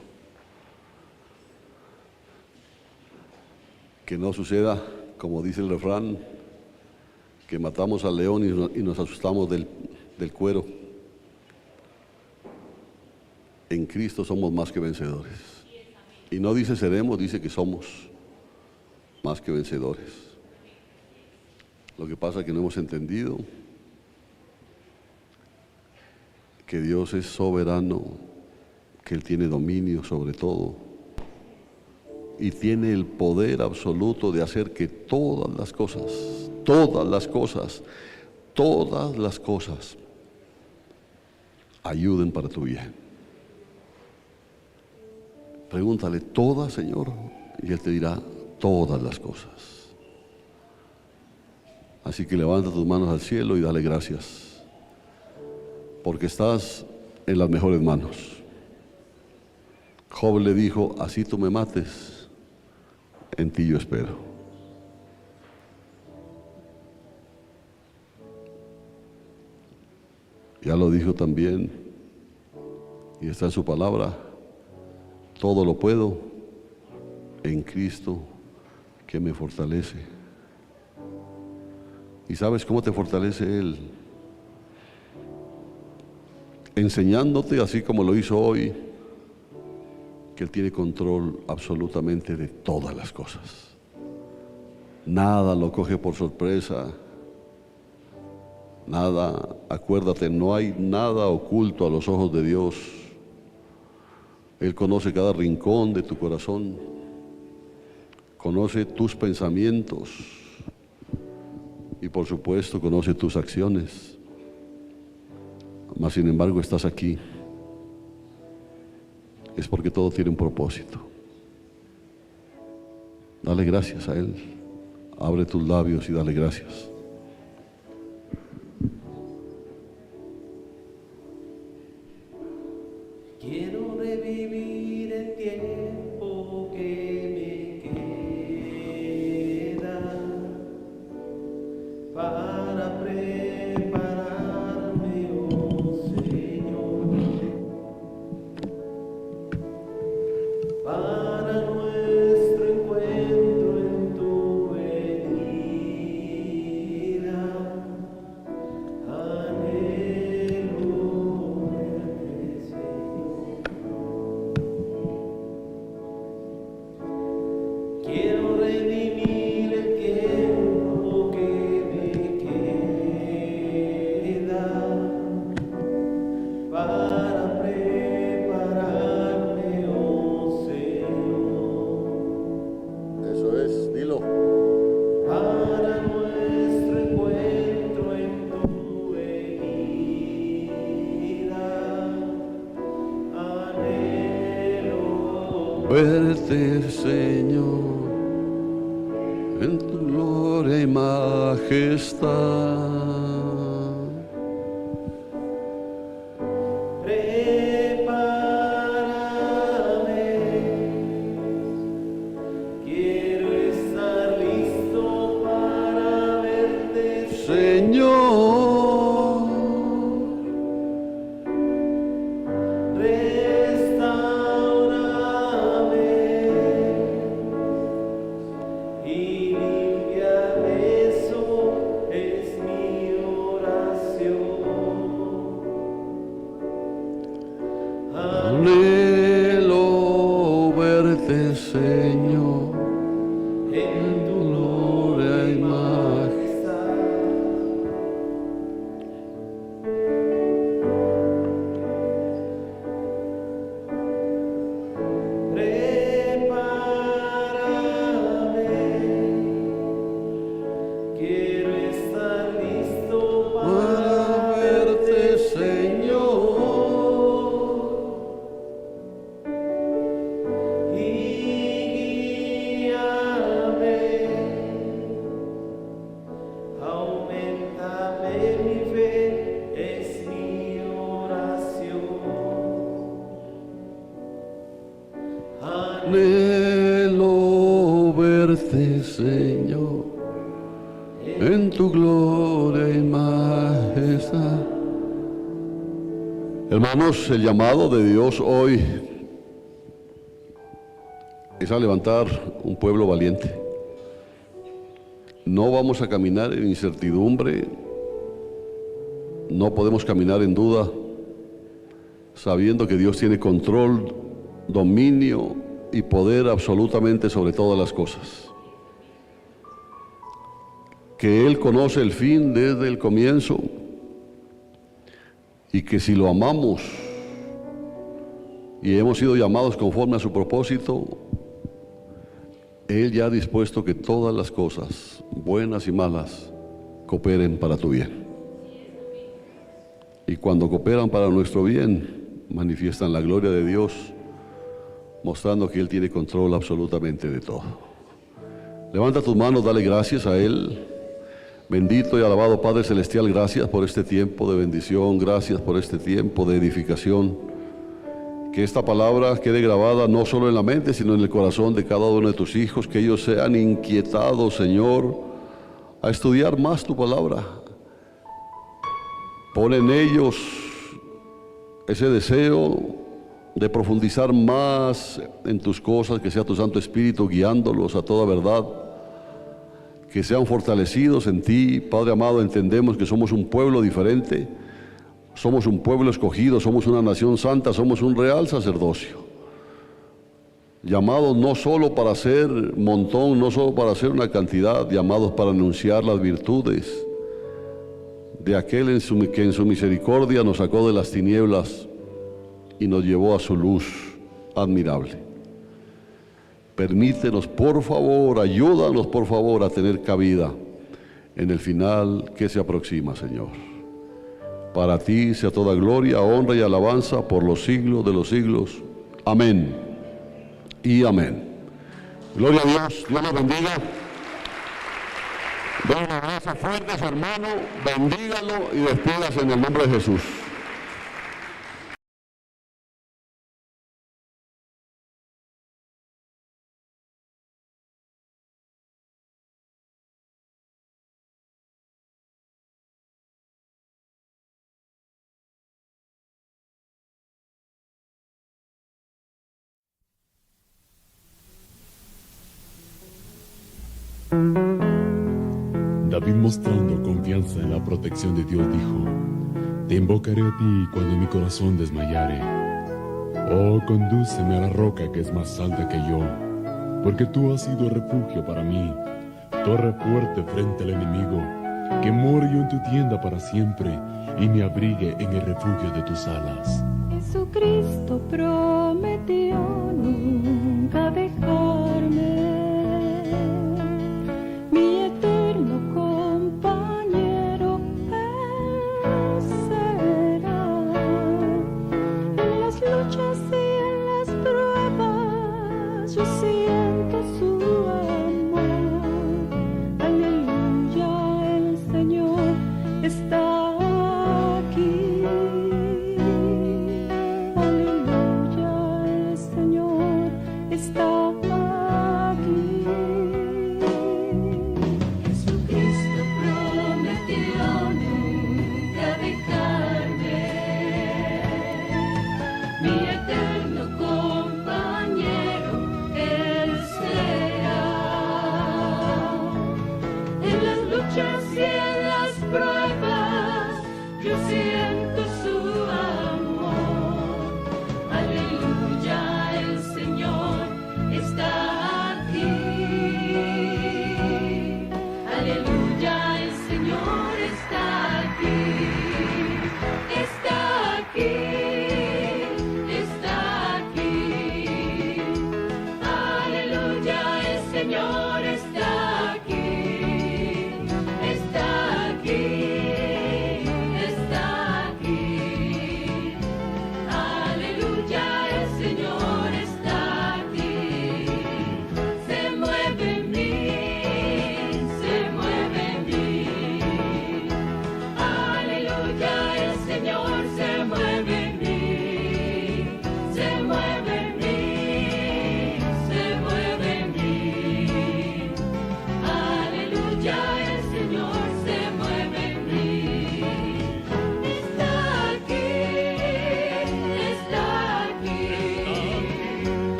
Que no suceda, como dice el refrán, que matamos al león y nos asustamos del cuero. En Cristo somos más que vencedores. Y no dice seremos, dice que somos más que vencedores. Lo que pasa es que no hemos entendido que Dios es soberano, que Él tiene dominio sobre todo y tiene el poder absoluto de hacer que todas las cosas ayuden para tu bien. Pregúntale, ¿todas, Señor? Y Él te dirá, todas las cosas. Así que levanta tus manos al cielo y dale gracias, porque estás en las mejores manos. Job le dijo, así tú me mates, en ti yo espero. Ya lo dijo también, y está en su palabra, todo lo puedo en Cristo que me fortalece. ¿Y sabes cómo te fortalece Él? Enseñándote, así como lo hizo hoy, que Él tiene control absolutamente de todas las cosas. Nada lo coge por sorpresa. Nada, acuérdate, no hay nada oculto a los ojos de Dios. Él conoce cada rincón de tu corazón, conoce tus pensamientos y por supuesto conoce tus acciones. Mas sin embargo estás aquí. Es porque todo tiene un propósito. Dale gracias a Él. Abre tus labios y dale gracias. Quiero revivir el tiempo que me queda para prepararme, oh Señor, para nuestro encuentro en tu venida. Anhelo verte, Señor. Quiero redimir el tiempo que me queda para prepararme, oh Señor, Eso es, dilo. para nuestro encuentro en tu venida. Anhelo Verte, Señor, en tu gloria y majestad. prepárame. Quiero estar listo para verte, Señor, Restáurame y límpiame, eso es mi oración. anhelo verte, Señor, En tu gloria y majestad. Prepárame, quiero estar listo para verte, Señor, y guíame, aumentame mi fe, es mi oración. anhelo verte, Señor, en tu gloria y majestad. Hermanos, el llamado de Dios hoy es a levantar un pueblo valiente. No vamos a caminar en incertidumbre, no podemos caminar en duda, sabiendo que Dios tiene control, dominio y poder absolutamente sobre todas las cosas. Que Él conoce el fin desde el comienzo y que si lo amamos y hemos sido llamados conforme a su propósito, Él ya ha dispuesto que todas las cosas, buenas y malas, cooperen para tu bien. Y cuando cooperan para nuestro bien, manifiestan la gloria de Dios, mostrando que Él tiene control absolutamente de todo. Levanta tus manos, dale gracias a Él. Bendito y alabado Padre Celestial, gracias por este tiempo de bendición, gracias por este tiempo de edificación. Que esta palabra quede grabada no solo en la mente, sino en el corazón de cada uno de tus hijos, que ellos sean inquietados, Señor, a estudiar más tu palabra. Pon en ellos ese deseo de profundizar más en tus cosas, que sea tu Santo Espíritu guiándolos a toda verdad, que sean fortalecidos en ti. Padre amado, entendemos que somos un pueblo diferente, somos un pueblo escogido, somos una nación santa, somos un real sacerdocio, llamados no solo para ser montón, no solo para ser una cantidad, llamados para anunciar las virtudes de aquel que en su misericordia nos sacó de las tinieblas y nos llevó a su luz admirable. Permítenos, por favor, ayúdanos, por favor, a tener cabida en el final que se aproxima, Señor. Para ti sea toda gloria, honra y alabanza por los siglos de los siglos. Amén y amén. Gloria a Dios, Dios los bendiga. Den un abrazo fuerte a su hermano, bendígalo y despídase en el nombre de Jesús. David, mostrando confianza en la protección de Dios, dijo: Te invocaré a ti cuando mi corazón desmayare. Oh, condúceme a la roca que es más alta que yo, porque tú has sido refugio para mí, torre fuerte frente al enemigo, que more yo en tu tienda para siempre y me abrigue en el refugio de tus alas. Jesucristo prometió nunca dejarme.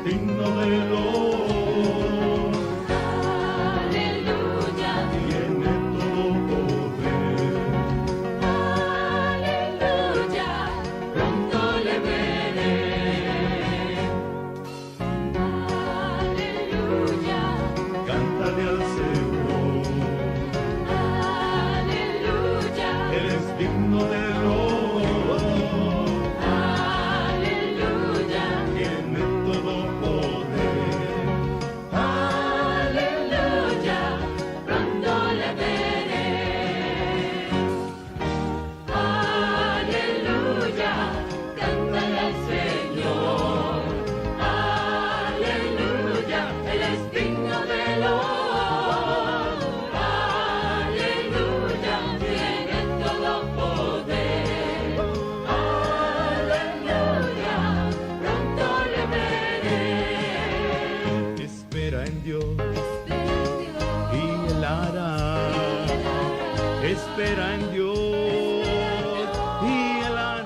Digno de los